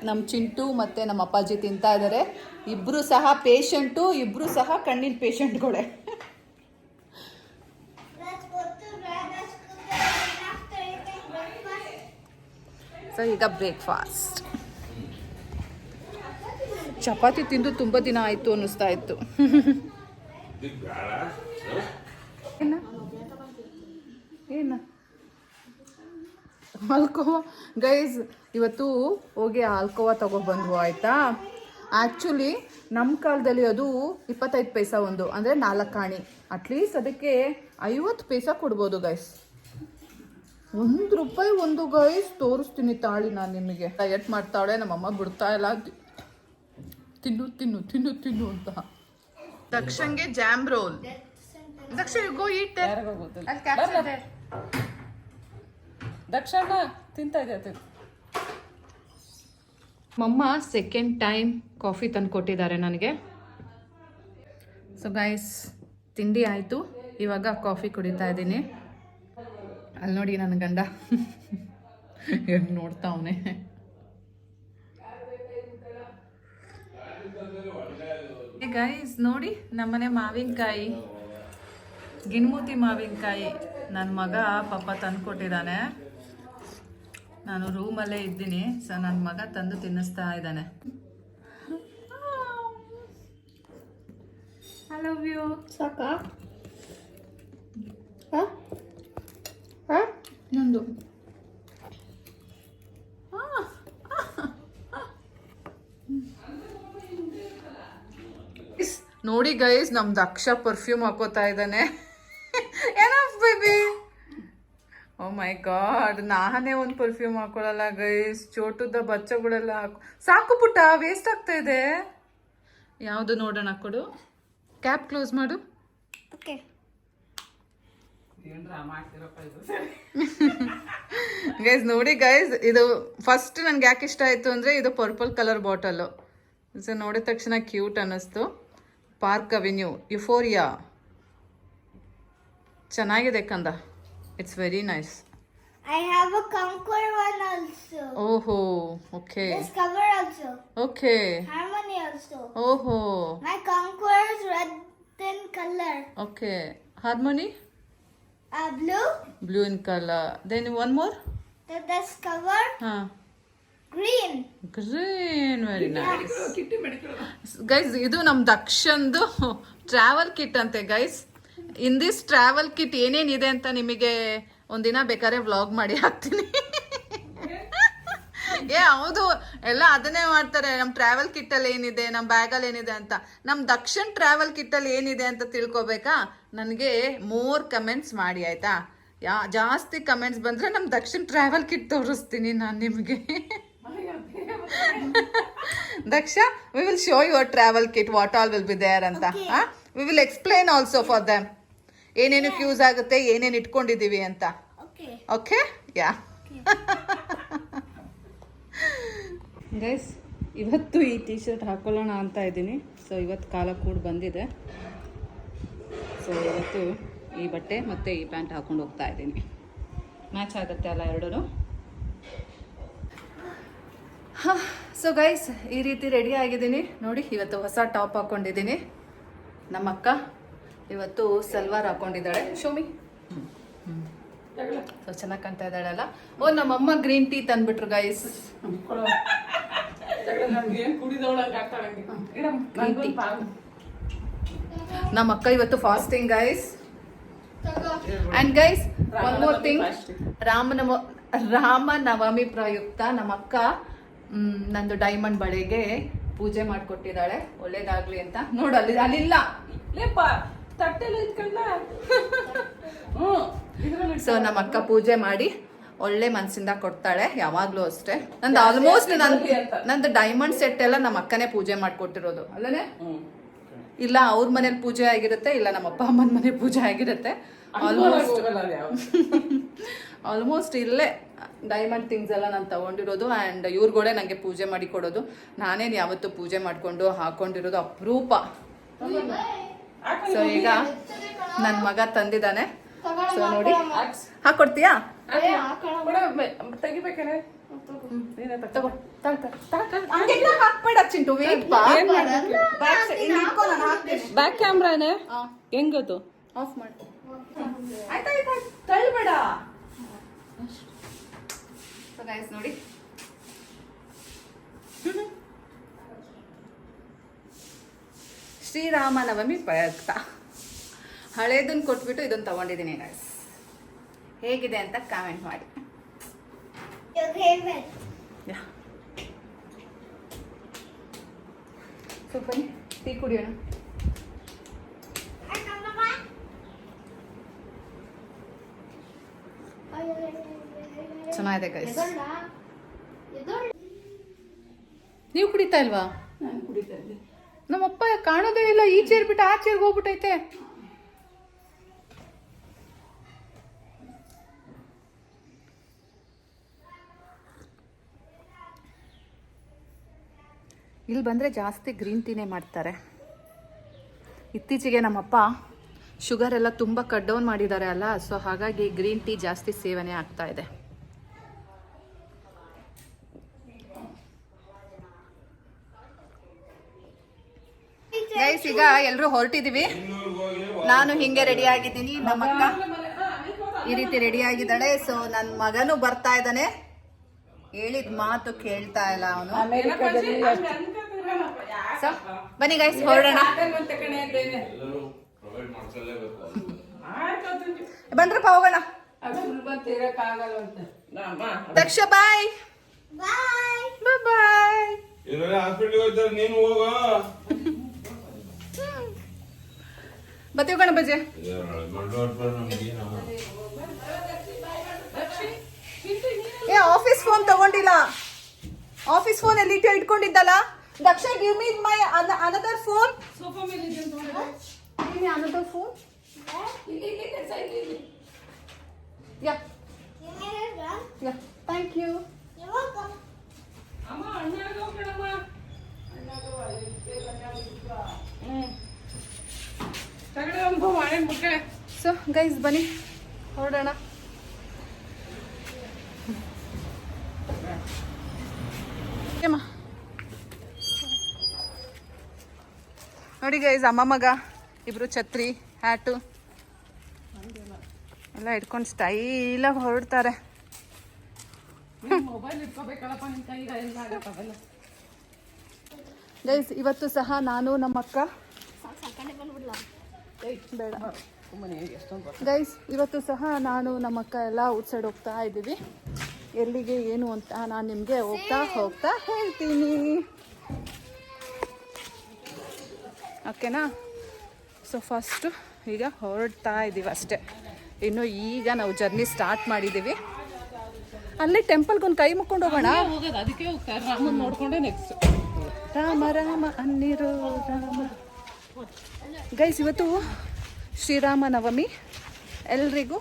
ನಮ್ಮ ಚಿಂಟು ಮತ್ತೆ ನಮ್ಮ ಅಪ್ಪಾಜಿ ತಿಂತಾ ಇದ್ದಾರೆ ಇಬ್ರು ಸಹ ಪೇಷಂಟು ಇಬ್ರು ಸಹ ಕಣ್ಣಿನ ಪೇಷಂಟ್ಗಳೇ Let's go to the scooter after eating breakfast. So ಈಗ ಬ್ರೇಕ್ಫಾಸ್ಟ್ ಚಪಾತಿ ತಿಂದು ತುಂಬ ದಿನ ಆಯಿತು ಅನ್ನಿಸ್ತಾ ಇತ್ತು ಇದು ಬೇಡ ಏನ ಏನ ಹಾಲ್ಕೋವಾ ಗೈಸ್ ಇವತ್ತು ಹೋಗಿ ಹಾಲ್ಕೋವಾ ತಗೊಬಂದ್ವು ಆಯಿತಾ ಆ್ಯಕ್ಚುಲಿ ನಮ್ಮ ಕಾಲದಲ್ಲಿ ಅದು 25 ಪೈಸಾ ಒಂದು ಅಂದರೆ 4 ಆಣಿ ಅಟ್ಲೀಸ್ಟ್ ಅದಕ್ಕೆ 50 ಪೈಸಾ ಕೊಡ್ಬೋದು ಗೈಸ್ ₹1 ಒಂದು ಗೈಸ್ ತೋರಿಸ್ತೀನಿ ತಾಳಿ ನಾನು ನಿಮಗೆ ಡಯಟ್ ಮಾಡ್ತಾವಳೆ ನಮ್ಮಮ್ಮ ಬಿಡ್ತಾ ಇಲ್ಲ ತಿನ್ನು ತಿನ್ನು ತಿನ್ನು ತಿನ್ನು ಅಂತ ದಕ್ಷಂಗೆ ಜಾಮ್ ರೋಲ್ ದಕ್ಷ ಗೋ ಈಟ್ ಯಾರಿಗೋ ಗೊತ್ತಿಲ್ಲ ಅಲ್ಲಿ ಕ್ಯಾಪ್ಸ್ ಇದೆ ದಕ್ಷಣ್ಣ ತಿಂತಾ ಇದೆ ಮಮ್ಮ ಸೆಕೆಂಡ್ ಟೈಮ್ ಕಾಫಿ ತಂದು ಕೊಟ್ಟಿದ್ದಾರೆ ನನಗೆ ಸೊ ಗೈಸ್ ತಿಂಡಿ ಆಯಿತು ಇವಾಗ ಕಾಫಿ ಕುಡಿತಾ ಇದ್ದೀನಿ ಅಲ್ಲಿ ನೋಡಿ ನನ್ನ ಗಂಡ ಹೆಂಗೆ ನೋಡ್ತಾ ಅವನೇ ಗೈಸ್ ನೋಡಿ ನಮ್ಮನೆ ಮಾವಿನಕಾಯಿ ಗಿಣ್ಮೂತಿ ಮಾವಿನಕಾಯಿ ನನ್ನ ಮಗ ಪಾಪ ತಂದು ಕೊಟ್ಟಿದ್ದಾನೆ ನಾನು ರೂಮಲ್ಲೇ ಇದ್ದೀನಿ ಸೊ ನನ್ನ ಮಗ ತಂದು ತಿನ್ನಿಸ್ತಾ ಇದ್ದಾನೆ ಐ ಲವ್ ಯು ಸಾಕಾ? ನಂದು ನೋಡಿ ಗೈಸ್ ನಮ್ ದಕ್ಷ ಪರ್ಫ್ಯೂಮ್ ಹಾಕೋತಾ ಇದ್ದಾನೆ ಏನೋ ಬೇಬಿ ಓ ಮೈ ಗಾಡ್ ನಾನೇ ಒಂದು ಪರ್ಫ್ಯೂಮ್ ಹಾಕೊಳ್ಳಲ್ಲ ಗೈಸ್ ಚೋಟುದ ಬಚ್ಚಗಳೆಲ್ಲ ಸಾಕು ಪುಟ್ಟ ವೇಸ್ಟ್ ಆಗ್ತಾ ಇದೆ ಯಾವುದು ನೋಡೋಣ ಕೊಡು ಕ್ಯಾಪ್ ಕ್ಲೋಸ್ ಮಾಡು ಓಕೆ. ಗೈಸ್ ನೋಡಿ ಗೈಸ್ ಇದು ಫಸ್ಟ್ ನನ್ಗೆ ಯಾಕೆ ಇಷ್ಟ ಆಯ್ತು ಅಂದ್ರೆ ಇದು ಪರ್ಪಲ್ ಕಲರ್ ಬಾಟಲು ಸೊ ನೋಡಿದ ತಕ್ಷಣ ಕ್ಯೂಟ್ ಅನ್ನಿಸ್ತು ಪಾರ್ಕ್ ಅವೆನ್ಯೂ ಯುಫೋರಿಯಾ ಚೆನ್ನಾಗಿದೆ ಕಂದ it's very nice. I have a Conquer one also. ಓಹೋ okay Discover also. Okay Harmony also. ಓಹೋ My Conquer is red in color. Okay harmony Blue. Blue in colour then one more The Discover ಹಾಂ Green. Green, very nice ಕಿಟ್ಟಿ medical guys. ಇದು ನಮ್ ದಕ್ಷಂದು travel kit ಅಂತೆ ಗೈಸ್. In this travel kit ಏನೇನಿದೆ ಅಂತ ನಿಮಗೆ ಒಂದಿನ ಬೇಕಾದ್ರೆ ವ್ಲಾಗ್ ಮಾಡಿ ಹಾಕ್ತೀನಿ. ಹೌದು, ಎಲ್ಲ ಅದನ್ನೇ ಮಾಡ್ತಾರೆ. ನಮ್ ಟ್ರಾವೆಲ್ ಕಿಟ್ ಅಲ್ಲಿ ಏನಿದೆ, ನಮ್ ಬ್ಯಾಗ್ ಅಲ್ಲಿ ಏನಿದೆ ಅಂತ. ನಮ್ ದಕ್ಷಿಣ್ ಟ್ರಾವೆಲ್ ಕಿಟ್ ಅಲ್ಲಿ ಏನಿದೆ ಅಂತ ತಿಳ್ಕೊಬೇಕಾ? ನನಗೆ ಮೋರ್ ಕಮೆಂಟ್ಸ್ ಮಾಡಿ ಆಯ್ತಾ. ಜಾಸ್ತಿ ಕಮೆಂಟ್ಸ್ ಬಂದ್ರೆ ನಮ್ ದಕ್ಷಿಣ್ ಟ್ರಾವೆಲ್ ಕಿಟ್ ತೋರಿಸ್ತೀನಿ ನಾನು ನಿಮ್ಗೆ. Daksha, we will show your travel kit, what all will be there ಅಂತ. We will explain also for them ಏನೇನಕ್ಕೆ ಯೂಸ್ ಆಗುತ್ತೆ, ಏನೇನು ಇಟ್ಕೊಂಡಿದೀವಿ ಅಂತ. Okay. ಓಕೆ, ಯಾ ಗೈಸ್, ಇವತ್ತು ಈ ಟೀ ಶರ್ಟ್ ಹಾಕೊಳ್ಳೋಣ ಅಂತ ಇದ್ದೀನಿ. ಸೊ ಇವತ್ತು ಕಾಲ ಕೂಡ ಬಂದಿದೆ. ಸೊ ಇವತ್ತು ಈ ಬಟ್ಟೆ ಮತ್ತು ಈ ಪ್ಯಾಂಟ್ ಹಾಕೊಂಡು ಹೋಗ್ತಾ ಇದ್ದೀನಿ. ಮ್ಯಾಚ್ ಆಗುತ್ತೆ ಅಲ್ಲ ಎರಡೂ. ಹಾಂ, ಸೊ ಗೈಸ್ ಈ ರೀತಿ ರೆಡಿ ಆಗಿದ್ದೀನಿ ನೋಡಿ. ಇವತ್ತು ಹೊಸ ಟಾಪ್ ಹಾಕ್ಕೊಂಡಿದ್ದೀನಿ. ನಮ್ಮ ಅಕ್ಕ ಇವತ್ತು ಸಲ್ವಾರ್ ಹಾಕ್ಕೊಂಡಿದ್ದಾಳೆ. ಶೋಮಿ ಸೊ ಚೆನ್ನಾಗಿ ಕಾಣ್ತಾ ಇದ್ದಾಳಲ್ಲ. ಓ, ನಮ್ಮಮ್ಮ ಗ್ರೀನ್ ಟೀ ತಂದ್ಬಿಟ್ರು ಗೈಸ್. ನಮ್ಮ ಅಕ್ಕ ಇವತ್ತು fasting guys. And guys, one more thing, Ramanavami ಪ್ರಯುಕ್ತ ನಮ್ಮ ಅಕ್ಕ ನಂದು ಡೈಮಂಡ್ ಬಳೆಗೆ ಪೂಜೆ ಮಾಡಿಕೊಟ್ಟಿದ್ದಾಳೆ. ಒಳ್ಳೇದಾಗ್ಲಿ ಅಂತ. ನೋಡು, ಅಲ್ಲಿಲ್ಲ ಸೊ ನಮ್ಮ ಅಕ್ಕ ಪೂಜೆ ಮಾಡಿ ಒಳ್ಳೆ ಮನ್ಸಿಂದ ಕೊಡ್ತಾಳೆ ಯಾವಾಗ್ಲೂ ಅಷ್ಟೇ. ನಂದು ಆಲ್ಮೋಸ್ಟ್ ನಂದು ಡೈಮಂಡ್ ಸೆಟ್ ಎಲ್ಲ ನಮ್ಮ ಅಕ್ಕನೇ ಪೂಜೆ ಮಾಡ್ಕೊಟ್ಟಿರೋದು ಅಲ್ಲನೇ. ಇಲ್ಲ ಅವ್ರ ಮನೇಲಿ ಪೂಜೆ ಆಗಿರುತ್ತೆ, ಇಲ್ಲ ನಮ್ಮ ಅಪ್ಪ ಅಮ್ಮನ ಮನೆ ಪೂಜೆ ಆಗಿರುತ್ತೆ. ಆಲ್ಮೋಸ್ಟ್ ಇಲ್ಲೇ ಡೈಮಂಡ್ ಥಿಂಗ್ಸ್ ಎಲ್ಲ ನಾನು ತಗೊಂಡಿರೋದು. ಆ್ಯಂಡ್ ಇವ್ರುಗಳೇ ನನಗೆ ಪೂಜೆ ಮಾಡಿ ಕೊಡೋದು. ನಾನೇನು ಯಾವತ್ತೂ ಪೂಜೆ ಮಾಡಿಕೊಂಡು ಹಾಕೊಂಡಿರೋದು ಅಪರೂಪ. ಸೊ ಈಗ ನನ್ನ ಮಗ ತಂದಿದ್ದಾನೆ. ಸೊ ನೋಡಿ, ಹಾಕೊಡ್ತೀಯಾ? ತೆಗಿಬೇಕಾರೆ ಹಾಕ್ಬೇಡ ಚಿಂಟು, ವೇಟ್. ಬ್ಯಾಕ್ ಕ್ಯಾಮ್ರಾನೇ ಹೆಂಗದು ಆಫ್ ಮಾಡಿ. ಆಯ್ತಾಯ್ತು, ತಳ್ಬೇಡ. ಸೊ ಗೈಸ್ ನೋಡಿ, ಶ್ರೀರಾಮನವಮಿ ಪ್ರಯುಕ್ತ ಹಳೇದನ್ನ ಕೊಟ್ಬಿಟ್ಟು ಇದನ್ನ ತಗೊಂಡಿದ್ದೀನಿ ಗೈಸ್. ಹೇಗಿದೆ ಅಂತ ಕಾಮೆಂಟ್ ಮಾಡಿ. ಸೊ ಬನ್ನಿ ಟೀ ಕುಡಿಯೋಣ. ಚೆನ್ನಾಗಿದೆ ಗೈಸ್. ನೀವು ಕುಡಿತಾ ಇಲ್ವಾ? ನಾನು ಕುಡಿತಾ ಇದ್ದೆ. ನಮ್ಮಪ್ಪ ಕಾಣೋದೇ ಇಲ್ಲ. ಈ ಚೇರ್ ಬಿಟ್ಟು ಆ ಚೇರ್ಗೆ ಹೋಗ್ಬಿಟ್ಟೈತೆ. ಇಲ್ಲಿ ಬಂದರೆ ಜಾಸ್ತಿ ಗ್ರೀನ್ ಟೀನೇ ಮಾಡ್ತಾರೆ. ಇತ್ತೀಚೆಗೆ ನಮ್ಮಪ್ಪ ಶುಗರ್ ಎಲ್ಲ ತುಂಬ ಕಟ್ ಡೌನ್ ಮಾಡಿದ್ದಾರೆ ಅಲ್ಲ, ಸೊ ಹಾಗಾಗಿ ಗ್ರೀನ್ ಟೀ ಜಾಸ್ತಿ ಸೇವನೆ ಆಗ್ತಾ ಇದೆ. ಗೈಸ್, ಈಗ ಎಲ್ಲರೂ ಹೊರಟಿದೀವಿ. ನಾನು ಹಿಂಗೆ ರೆಡಿ ಆಗಿದ್ದೀನಿ, ನಮ್ಮ ಅಕ್ಕ ಈ ರೀತಿ ರೆಡಿ ಆಗಿದ್ದಾಳೆ. ಸೊ ನನ್ನ ಮಗನು ಬರ್ತಾ ಇದ್ದಾನೆ. ಹೇಳಿದ ಮಾತು ಕೇಳ್ತಾ ಇಲ್ಲ ಅವನು. ಸೊ ಬನ್ನಿ ಗೈಸ್, ಹೊರಡೋಣ. ಬನ್ರಪ್ಪ ಹೋಗೋಣ. ದಕ್ಷ ಬಾಯ್ ಬಾಯ್ ಬಾಯ್. ಹಾಸ್ಪಿಟ್ಲಿಗೆ ಹೋಗ್ತಾರೆ, ನೀನು ಹೋಗ. ಬತ್ತಿ ಹೋಗೋಣ ಬಜ್ಜೆ. ಆಫೀಸ್ ಫೋನ್ ತಗೊಂಡಿಲ್ಲ. ಆಫೀಸ್ ಫೋನ್ ಎಲ್ಲಿ ಇಟ್ಕೊಂಡಿದ್ದಲ್ಲ. Daksha, give me my another phone. Sofa ಮೇಲೆ ಇದೆ ಅಂತ ನೋಡು. Give me another phone. Ya ya, thank you. ಅಮ್ಮ ಅಣ್ಣಾಗ ಹೋಗೋಣಮ್ಮ. ತಗಡೆ ಒಂದು ಮಾಡಿ ಮುಟ್ಟೆ. ಸೊ ಗೈಸ್ ಬನ್ನಿ ಹೊರಡೋಣ. ನೋಡಿ ಗೈಸ್, ಅಮ್ಮ ಮಗ ಇಬ್ರು ಛತ್ರಿ ಹ್ಯಾಟು ಎಲ್ಲ ಇಟ್ಕೊಂಡು ಸ್ಟೈಲಾಗಿ ಹೊರಡ್ತಾರೆ. ಮೊಬೈಲ್ ಇಟ್ಕೋಬೇಕಲ್ಲಪ್ಪ ನಿನ್ ಕೈಗೆ ಎಲ್ಲ ಆಗತ್ತವೆಲ್ಲ. ಗೈಸ್ ಇವತ್ತು ಸಹ ನಾನು ನಮ್ಮ ಅಕ್ಕ ಸಾಕಣೆ ಬಂದ್ಬಿಡ್ಲ. ಬೇಡ ಸುಮ್ಮನೆ ಎಷ್ಟೊಂದು ಗೈಸ್ ಇವತ್ತು ಸಹ ನಾನು ನಮ್ಮ ಅಕ್ಕ ಎಲ್ಲ ಔಟ್ಸೈಡ್ ಹೋಗ್ತಾ ಇದ್ದೀವಿ. ಎಲ್ಲಿಗೆ ಏನು ಅಂತ ನಾನು ನಿಮಗೆ ಹೋಗ್ತಾ ಹೋಗ್ತಾ ಹೇಳ್ತೀನಿ, ಓಕೆನಾ? ಸೊ ಫಸ್ಟು ಈಗ ಹೊರಡ್ತಾ ಇದ್ದೀವಿ ಅಷ್ಟೇ, ಇನ್ನು ಈಗ ನಾವು ಜರ್ನಿ ಸ್ಟಾರ್ಟ್ ಮಾಡಿದ್ದೀವಿ. ಅಲ್ಲಿ ಟೆಂಪಲ್ಗೊಂದು ಕೈ ಮುಕ್ಕೊಂಡು ಹೋಗೋಣ. ಹೋಗೋದು ಅದಕ್ಕೆ ಹೋಗ್ತಾರೆ, ರಾಮನ್ ನೋಡ್ಕೊಂಡೆ ನೆಕ್ಸ್ಟ್. ರಾಮ ರಾಮ ಅನ್ನಿರೋ ರಾಮ. ಗೈಸ್ ಇವತ್ತು ಶ್ರೀರಾಮನವಮಿ, ಎಲ್ರಿಗೂ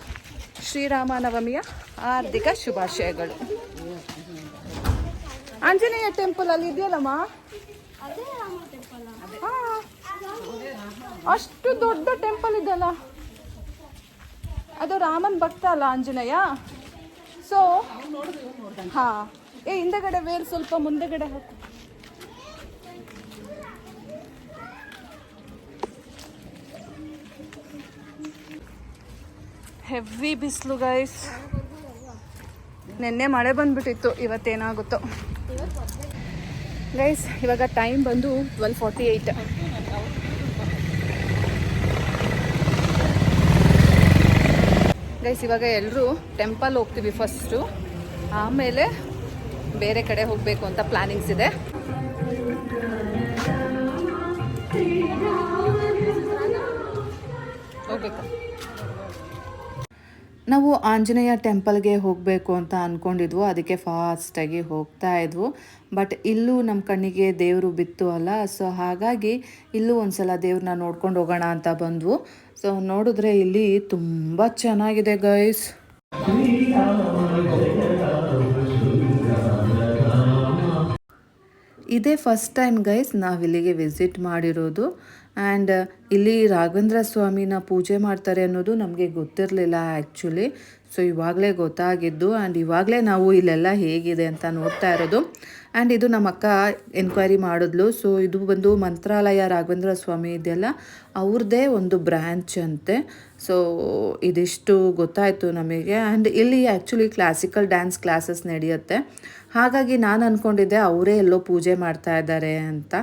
ಶ್ರೀರಾಮನವಮಿಯ ಹಾರ್ದಿಕ ಶುಭಾಶಯಗಳು. ಆಂಜನೇಯ ಟೆಂಪಲ್ ಅಲ್ಲಿ ಇದೆಯಲ್ಲಮ್ಮ, ಅದೇ ರಾಮ ಟೆಂಪಲ್. ಹಾಂ ಅಷ್ಟು ದೊಡ್ಡ ಟೆಂಪಲ್ ಇದೆಯಲ್ಲ, ಅದು ರಾಮನ್ ಭಕ್ತ ಅಲ್ಲ ಆಂಜನೇಯ. ಸೊ ಹಾಂ, ಹಿಂದಗಡೆ ವೇಲ್ ಸ್ವಲ್ಪ ಮುಂದೆಗಡೆ ಹಾಕು. ಹೆವಿ ಬಿಸಿಲು ಗೈಸ್. ನಿನ್ನೆ ಮಳೆ ಬಂದ್ಬಿಟ್ಟಿತ್ತು, ಇವತ್ತೇನಾಗುತ್ತೋ ಗೈಸ್. ಇವಾಗ ಟೈಮ್ ಬಂದು 12:48. ಗೈಸ್ ಇವಾಗ ಎಲ್ಲರೂ ಟೆಂಪಲ್ ಹೋಗ್ತೀವಿ ಫಸ್ಟು, ಆಮೇಲೆ ಬೇರೆ ಕಡೆ ಹೋಗಬೇಕು ಅಂತ ಪ್ಲಾನಿಂಗ್ಸ್ ಇದೆ. ಹೋಗ್ಬೇಕು. ನಾವು ಆಂಜನೇಯ ಟೆಂಪಲ್ಗೆ ಹೋಗಬೇಕು ಅಂತ ಅಂದ್ಕೊಂಡಿದ್ವು, ಅದಕ್ಕೆ ಫಾಸ್ಟಾಗಿ ಹೋಗ್ತಾ ಇದ್ವು. ಬಟ್ ಇಲ್ಲೂ ನಮ್ಮ ಕಣ್ಣಿಗೆ ದೇವರು ಬಿತ್ತು ಅಲ್ಲ, ಸೊ ಹಾಗಾಗಿ ಇಲ್ಲೂ ಒಂದ್ಸಲ ದೇವ್ರನ್ನ ನೋಡ್ಕೊಂಡು ಹೋಗೋಣ ಅಂತ ಬಂದ್ವು. ಸೊ ನೋಡಿದ್ರೆ ಇಲ್ಲಿ ತುಂಬ ಚೆನ್ನಾಗಿದೆ ಗೈಸ್. ಇದೇ ಫಸ್ಟ್ ಟೈಮ್ ಗೈಸ್ ನಾವಿಲ್ಲಿಗೆ ವಿಸಿಟ್ ಮಾಡಿರೋದು. ಆ್ಯಂಡ್ ಇಲ್ಲಿ ರಾಘವೇಂದ್ರ ಸ್ವಾಮಿನ ಪೂಜೆ ಮಾಡ್ತಾರೆ ಅನ್ನೋದು ನಮಗೆ ಗೊತ್ತಿರಲಿಲ್ಲ ಆ್ಯಕ್ಚುಲಿ. ಸೊ ಇವಾಗಲೇ ಗೊತ್ತಾಗಿದ್ದು, ಆ್ಯಂಡ್ ಇವಾಗಲೇ ನಾವು ಇಲ್ಲೆಲ್ಲ ಹೇಗಿದೆ ಅಂತ ನೋಡ್ತಾ ಇರೋದು. ಆ್ಯಂಡ್ ಇದು ನಮ್ಮ ಅಕ್ಕ ಎನ್ಕ್ವೈರಿ ಮಾಡಿದ್ಲು. ಸೊ ಇದು ಬಂದು ಮಂತ್ರಾಲಯ ರಾಘವೇಂದ್ರ ಸ್ವಾಮಿ ಇದೆಯಲ್ಲ, ಅವ್ರದ್ದೇ ಒಂದು ಬ್ರ್ಯಾಂಚ್ ಅಂತೆ. ಸೊ ಇದಿಷ್ಟು ಗೊತ್ತಾಯಿತು ನಮಗೆ. ಆ್ಯಂಡ್ ಇಲ್ಲಿ ಆ್ಯಕ್ಚುಲಿ ಕ್ಲಾಸಿಕಲ್ ಡ್ಯಾನ್ಸ್ ಕ್ಲಾಸಸ್ ನಡೆಯುತ್ತೆ. ಹಾಗಾಗಿ ನಾನು ಅಂದ್ಕೊಂಡಿದ್ದೆ ಅವರೇ ಎಲ್ಲೋ ಪೂಜೆ ಮಾಡ್ತಾ ಇದ್ದಾರೆ ಅಂತ.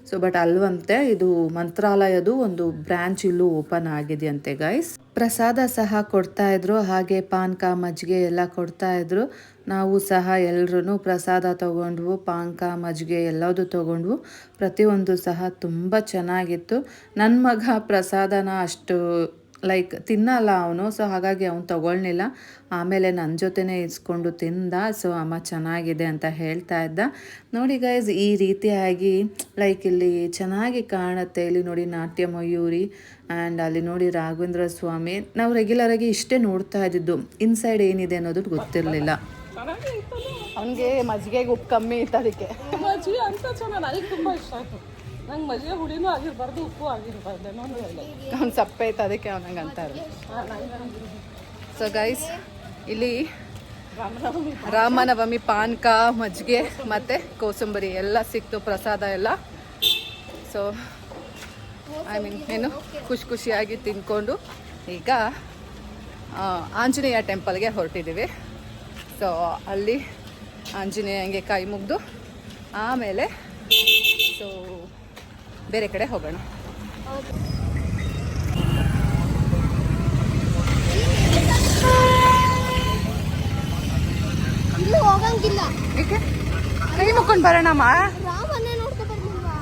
ಸೊ ಬಟ್ ಅಲ್ವಂತೆ, ಇದು ಮಂತ್ರಾಲಯದು ಒಂದು ಬ್ರ್ಯಾಂಚ್ ಇಲ್ಲೂ ಓಪನ್ ಆಗಿದೆಯಂತೆ ಗೈಸ್. ಪ್ರಸಾದ ಸಹ ಕೊಡ್ತಾಯಿದ್ರು, ಹಾಗೆ ಪಾನಕ ಮಜ್ಜಿಗೆ ಎಲ್ಲ ಕೊಡ್ತಾಯಿದ್ರು. ನಾವು ಸಹ ಎಲ್ಲರೂ ಪ್ರಸಾದ ತೊಗೊಂಡ್ವು, ಪಾನಕ ಮಜ್ಜಿಗೆ ಎಲ್ಲದೂ ತೊಗೊಂಡ್ವು. ಪ್ರತಿಯೊಂದು ಸಹ ತುಂಬ ಚೆನ್ನಾಗಿತ್ತು. ನನ್ನ ಮಗ ಪ್ರಸಾದನ ಅಷ್ಟು ಲೈಕ್ ತಿನ್ನಲ್ಲ ಅವನು, ಸೊ ಹಾಗಾಗಿ ಅವನು ತೊಗೊಳ್ಲಿಲ್ಲ. ಆಮೇಲೆ ನನ್ನ ಜೊತೆನೇ ಇಸ್ಕೊಂಡು ತಿಂದ. ಸೊ ಅಮ್ಮ ಚೆನ್ನಾಗಿದೆ ಅಂತ ಹೇಳ್ತಾ ಇದ್ದ. ನೋಡಿ ಗೈಸ್, ಈ ರೀತಿಯಾಗಿ ಲೈಕ್ ಇಲ್ಲಿ ಚೆನ್ನಾಗಿ ಕಾಣುತ್ತೆ. ಇಲ್ಲಿ ನೋಡಿ ನಾಟ್ಯ ಮಯೂರಿ, ಆ್ಯಂಡ್ ಅಲ್ಲಿ ನೋಡಿ ರಾಘವೇಂದ್ರ ಸ್ವಾಮಿ. ನಾವು ರೆಗ್ಯುಲರಾಗಿ ಇಷ್ಟೇ ನೋಡ್ತಾ ಇದ್ದಿದ್ದು, ಇನ್ಸೈಡ್ ಏನಿದೆ ಅನ್ನೋದು ಗೊತ್ತಿರಲಿಲ್ಲ. ಅವನಿಗೆ ಮಜ್ಜಿಗೆಗೆ ಉಪ್ಪು ಕಮ್ಮಿ ಇತ್ತು, ಅದಕ್ಕೆ ಮಜ್ಜಿಗೆ ಅಂತ ಚೆನ್ನಾಗಿ ನನಗೆ ತುಂಬ ಇಷ್ಟ ಆಯಿತು. ನಂಗೆ ಮಜ್ಜಿಗೆ ಹುಳಿನೂ ಆಗಿರಬಾರ್ದು, ಉಪ್ಪು ಆಗಿರಬಾರ್ದು, ಅವ್ನು ಸಪ್ಪೆ ಇತ್ತು, ಅದಕ್ಕೆ ಅವನಂಗೆ ಅಂತಾರೆ. ಸೊ ಗೈಸ್ ಇಲ್ಲಿ ರಾಮನವಮಿ ಪಾನಕ ಮಜ್ಜಿಗೆ ಮತ್ತು ಕೋಸಂಬರಿ ಎಲ್ಲ ಸಿಕ್ತು, ಪ್ರಸಾದ ಎಲ್ಲ. ಸೊ ಏನು ಖುಷಿಯಾಗಿ ತಿನ್ಕೊಂಡು ಈಗ ಆಂಜನೇಯ ಟೆಂಪಲ್ಗೆ ಹೊರಟಿದ್ದೀವಿ. ಸೊ ಅಲ್ಲಿ ಆಂಜನೇಯಂಗೆ ಕೈ ಮುಗಿದು ಆಮೇಲೆ ಸೊ ಬೇರೆ ಕಡೆ ಹೋಗೋಣ. ಇಲ್ಲಿ ಹೋಗಂಗಿಲ್ಲ, ಏಕೆ? ಕೈ ಮುಕ್ಕೊಂಡು ಬರೋಣಮ್ಮ. ರಾಮನ್ನೇ ನೋಡ್ಕೊ ಬರ್ಲಿಲ್ವಾ?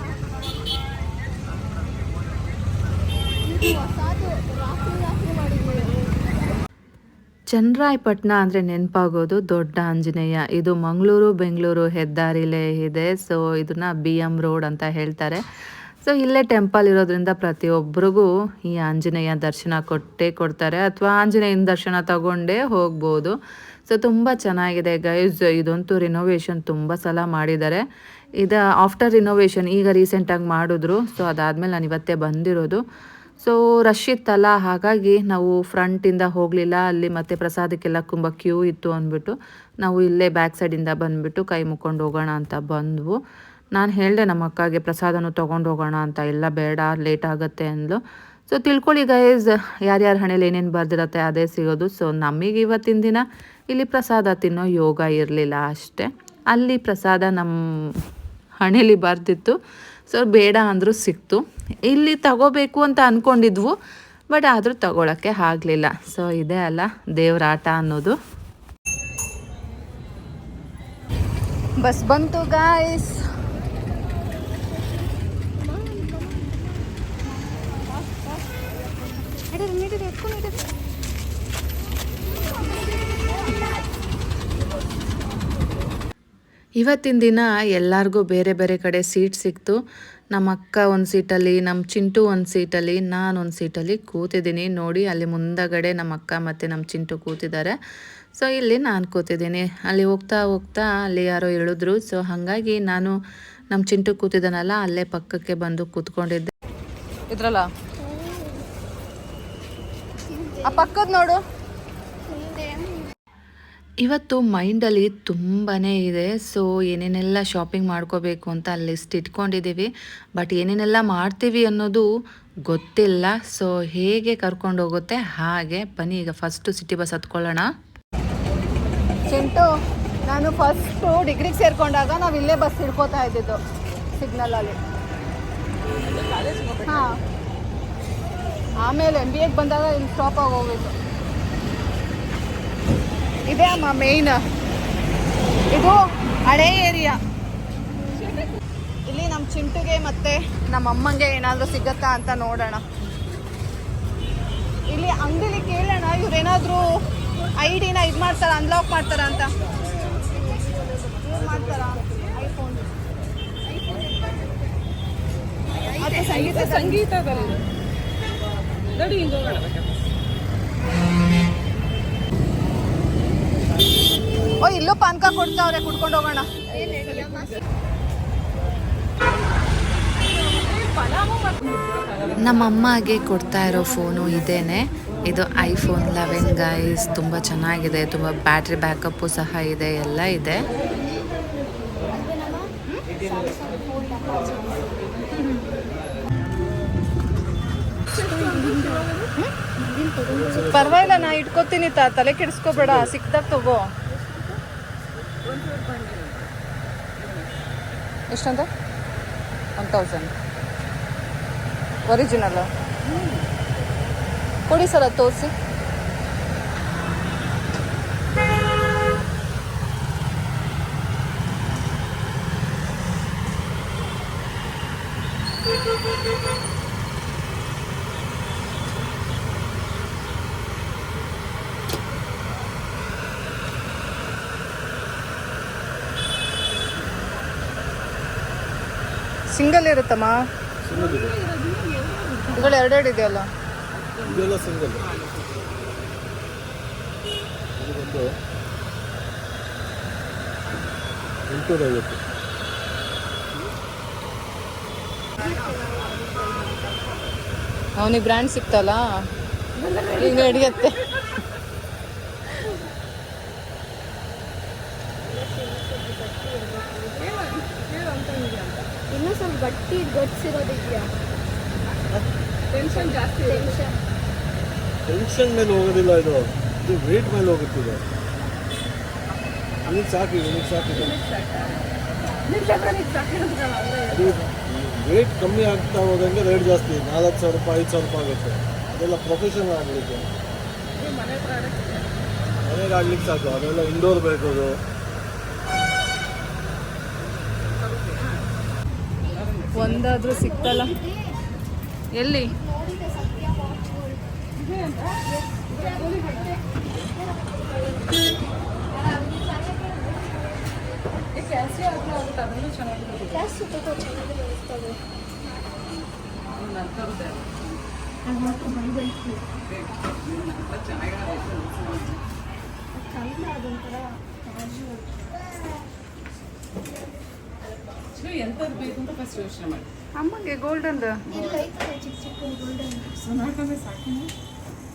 ಇದು ಹೊಸದು ರಾತ್ರಿ ಮಾಡಿದ್ವಿ. ಚನ್ನರಾಯಪಟ್ಟಣ ಅಂದರೆ ನೆನಪಾಗೋದು ದೊಡ್ಡ ಆಂಜನೇಯ. ಇದು ಮಂಗಳೂರು ಬೆಂಗಳೂರು ಹೆದ್ದಾರಿಲೇ ಇದೆ. ಸೊ ಇದನ್ನು BM ರೋಡ್ ಅಂತ ಹೇಳ್ತಾರೆ. ಸೊ ಇಲ್ಲೇ ಟೆಂಪಲ್ ಇರೋದ್ರಿಂದ ಪ್ರತಿಯೊಬ್ಬರಿಗೂ ಈ ಆಂಜನೇಯ ದರ್ಶನ ಕೊಡ್ತಾರೆ, ಅಥವಾ ಆಂಜನೇಯನ ದರ್ಶನ ತಗೊಂಡೇ ಹೋಗ್ಬೋದು. ಸೊ ತುಂಬ ಚೆನ್ನಾಗಿದೆ ಗೈಸ್. ಇದಂತೂ ರಿನೋವೇಷನ್ ತುಂಬ ಸಲ ಮಾಡಿದ್ದಾರೆ. ಇದು ಆಫ್ಟರ್ ರಿನೋವೇಷನ್ ಈಗ ರೀಸೆಂಟಾಗಿ ಮಾಡಿದ್ರು. ಸೊ ಅದಾದಮೇಲೆ ನಾನು ಇವತ್ತೇ ಬಂದಿರೋದು. ಸೊ ರಶ್ ಇತ್ತಲ್ಲ, ಹಾಗಾಗಿ ನಾವು ಫ್ರಂಟಿಂದ ಹೋಗಲಿಲ್ಲ. ಅಲ್ಲಿ ಮತ್ತೆ ಪ್ರಸಾದಕ್ಕೆಲ್ಲ ತುಂಬ ಕ್ಯೂ ಇತ್ತು ಅಂದ್ಬಿಟ್ಟು ನಾವು ಇಲ್ಲೇ ಬ್ಯಾಕ್ ಸೈಡಿಂದ ಬಂದುಬಿಟ್ಟು ಕೈ ಮುಕ್ಕೊಂಡು ಹೋಗೋಣ ಅಂತ ಬಂದ್ವು. ನಾನು ಹೇಳಿದೆ ನಮ್ಮ ಅಕ್ಕಗೆ ಪ್ರಸಾದನೂ ತೊಗೊಂಡು ಹೋಗೋಣ ಅಂತ. ಇಲ್ಲ ಬೇಡ, ಲೇಟ್ ಆಗುತ್ತೆ ಅಂದ್ಲು. ಸೊ ತಿಳ್ಕೊಳ್ಳಿ ಗೈಸ್, ಯಾರ್ಯಾರ ಹಣೆಯಲ್ಲಿ ಏನೇನು ಬರ್ದಿರತ್ತೆ ಅದೇ ಸಿಗೋದು. ಸೊ ನಮಗೆ ಇವತ್ತಿನ ದಿನ ಇಲ್ಲಿ ಪ್ರಸಾದ ತಿನ್ನೋ ಯೋಗ ಇರಲಿಲ್ಲ ಅಷ್ಟೇ. ಅಲ್ಲಿ ಪ್ರಸಾದ ನಮ್ಮ ಹಣೆಯಲ್ಲಿ ಬರ್ತಿತ್ತು, ಸೊ ಬೇಡ ಅಂದರೂ ಸಿಕ್ತು. ಇಲ್ಲಿ ತಗೋಬೇಕು ಅಂತ ಅಂದ್ಕೊಂಡಿದ್ವು, ಬಟ್ ಆದರೂ ತಗೊಳಕ್ಕೆ ಆಗಲಿಲ್ಲ. ಸೊ ಇದೇ ಅಲ್ಲ ದೇವ್ರ ಆಟ ಅನ್ನೋದು. ಬಸ್ ಬಂತು ಗಾಯ್ಸ್. ಇವತ್ತಿನ ದಿನ ಎಲ್ಲರಿಗೂ ಬೇರೆ ಬೇರೆ ಕಡೆ ಸೀಟ್ ಸಿಕ್ತು. ನಮ್ಮ ಅಕ್ಕ ಒಂದು ಸೀಟಲ್ಲಿ, ನಮ್ಮ ಚಿಂಟು ಒಂದು ಸೀಟಲ್ಲಿ, ನಾನು ಒಂದು ಸೀಟಲ್ಲಿ ಕೂತಿದ್ದೀನಿ. ನೋಡಿ ಅಲ್ಲಿ ಮುಂದಗಡೆ ನಮ್ಮ ಅಕ್ಕ ಮತ್ತು ನಮ್ಮ ಚಿಂಟು ಕೂತಿದ್ದಾರೆ. ಸೊ ಇಲ್ಲಿ ನಾನು ಕೂತಿದ್ದೀನಿ. ಅಲ್ಲಿ ಹೋಗ್ತಾ ಹೋಗ್ತಾ ಅಲ್ಲಿ ಯಾರೋ ಇಳಿದ್ರು. ಸೊ ಹಾಗಾಗಿ ನಾನು ನಮ್ಮ ಚಿಂಟು ಕೂತಿದ್ದಾನಲ್ಲ ಅಲ್ಲೇ ಪಕ್ಕಕ್ಕೆ ಬಂದು ಕೂತ್ಕೊಂಡಿದ್ದೆ. ಇದ್ರಲ್ಲ ಆ ಪಕ್ಕದ ನೋಡು. ಇವತ್ತು ಮೈಂಡಲ್ಲಿ ತುಂಬಾ ಇದೆ. ಸೊ ಏನೇನೆಲ್ಲ ಶಾಪಿಂಗ್ ಮಾಡ್ಕೋಬೇಕು ಅಂತ ಅಲ್ಲಿ ಲಿಸ್ಟ್ ಇಟ್ಕೊಂಡಿದ್ದೀವಿ. ಬಟ್ ಏನೇನೆಲ್ಲ ಮಾಡ್ತೀವಿ ಅನ್ನೋದು ಗೊತ್ತಿಲ್ಲ. ಸೊ ಹೇಗೆ ಕರ್ಕೊಂಡು ಹೋಗುತ್ತೆ ಹಾಗೆ ಬನ್ನಿ. ಈಗ ಫಸ್ಟು ಸಿಟಿ ಬಸ್ ಹತ್ಕೊಳ್ಳೋಣ. ಚಿಂಟು, ನಾನು ಫಸ್ಟು ಡಿಗ್ರಿಗೆ ಸೇರಿಕೊಂಡಾಗ ನಾವು ಇಲ್ಲೇ ಬಸ್ ಹಿಡ್ಕೋತಾ ಇದ್ದಿದ್ದು ಸಿಗ್ನಲಲ್ಲಿ. ಹಾಂ, ಆಮೇಲೆ MBAಗೆ ಬಂದಾಗ ಇಲ್ಲಿ ಸ್ಟಾಪ್ ಆಗಿ ಹೋಗಿದ್ದು. ಇದೇ ಅಮ್ಮ ಮೇಯ್ನ್, ಇದು ಹಳೇ ಏರಿಯಾ. ಇಲ್ಲಿ ನಮ್ಮ ಚಿಂಟುಗೆ ಮತ್ತು ನಮ್ಮ ಅಮ್ಮಂಗೆ ಏನಾದರೂ ಸಿಗತ್ತಾ ಅಂತ ನೋಡೋಣ. ಇಲ್ಲಿ ಅಂಗಡಿಲಿ ಕೇಳೋಣ, ಇವ್ರೇನಾದರೂ ID-ನ ಇದು ಮಾಡ್ತಾರ, ಅನ್ಲಾಕ್ ಮಾಡ್ತಾರ ಅಂತ. ಮಾಡ್ತಾರ ಐಫೋನ್ ಸಂಗೀತದಲ್ಲಿ ನೋಡಿ ಹಿಂಗೆ ಹೋಗೋಣ. ಓ, ಇಲ್ಲೂ ಪಾನ್ಕ ಕೊಡ್ತಾವ್ರೆ, ಕುಡ್ಕೊಂಡು ಹೋಗೋಣ. ನಮ್ಮಮ್ಮಗೆ ಕೊಡ್ತಾ ಇರೋ ಫೋನು ಇದೇನೆ. ಇದು iPhone 11 ಗೈಸ್. ತುಂಬ ಚೆನ್ನಾಗಿದೆ, ತುಂಬ ಬ್ಯಾಟ್ರಿ ಬ್ಯಾಕಪ್ಪು ಸಹ ಇದೆ, ಎಲ್ಲ ಇದೆ. ಪರವಾಗಿಲ್ಲ, ನಾ ಇಟ್ಕೋತೀನಿ, ತಲೆ ಕೆಡಿಸ್ಕೋಬೇಡ, ಸಿಕ್ದಾಗ ತಗೋ. ಎಷ್ಟಂತ? 1000 ಒರಿಜಿನಲ್ ಕೊಡಿ ಸರ್, ಅದು ತೋರಿಸಿ. ಸಿಂಗಲ್ ಇರುತ್ತಮ್ಮ, ಇವುಗಳು ಎರಡೆರಡು ಇದೆಯಲ್ಲ. ಇದೆಲ್ಲ ಸಿಂಗಲ್. ಇದು 850. ಅವನಿಗೆ ಬ್ರ್ಯಾಂಡ್ ಸಿಕ್ತಲ್ಲ, ಈಗ ನಡೆಯುತ್ತೆ. ಇನ್ನೂ ಸ್ವಲ್ಪ ಗಟ್ಟಿ ಗಟ್ಸಿರೋದಿದೆಯಾ? ಟೆನ್ಷನ್ ಜಾಸ್ತಿ. ಟೆನ್ಷನ್ ಮೇಲೆ ಹೋಗೋದಿಲ್ಲ, ಇದು ವೇಟ್ ಮೇಲೆ ಹೋಗುತ್ತಿದೆ. ನಿನಗೆ ಸಾಕಿದೆ ಅದು ವೇಟ್ ಕಮ್ಮಿ ಆಗ್ತಾ ಹೋದಂಗೆ ರೇಟ್ ಜಾಸ್ತಿ. 4000 ರೂಪಾಯಿ 5000 ರೂಪಾಯಿ ಆಗುತ್ತೆ. ಅದೆಲ್ಲ ಪ್ರೊಫೆಷನಲ್ ಆಗಲಿಕ್ಕೆ, ಮನೆಗೆ ಆಗ್ಲಿಕ್ಕೆ ಸಾಕು. ಅದೆಲ್ಲ ಇಂಡೋರ್ ಬೇಕು. ಅದು ಒಂದಾದ್ರೂ ಸಿಕ್ತಲ್ಲ. ಎಲ್ಲಿ? ಎಂಥದ್ದು ಬೇಕು ಅಂತ ಫಸ್ಟ್ ಯೋಚನೆ ಮಾಡಿ. ಅಮ್ಮಗೆ ಗೋಲ್ಡನ್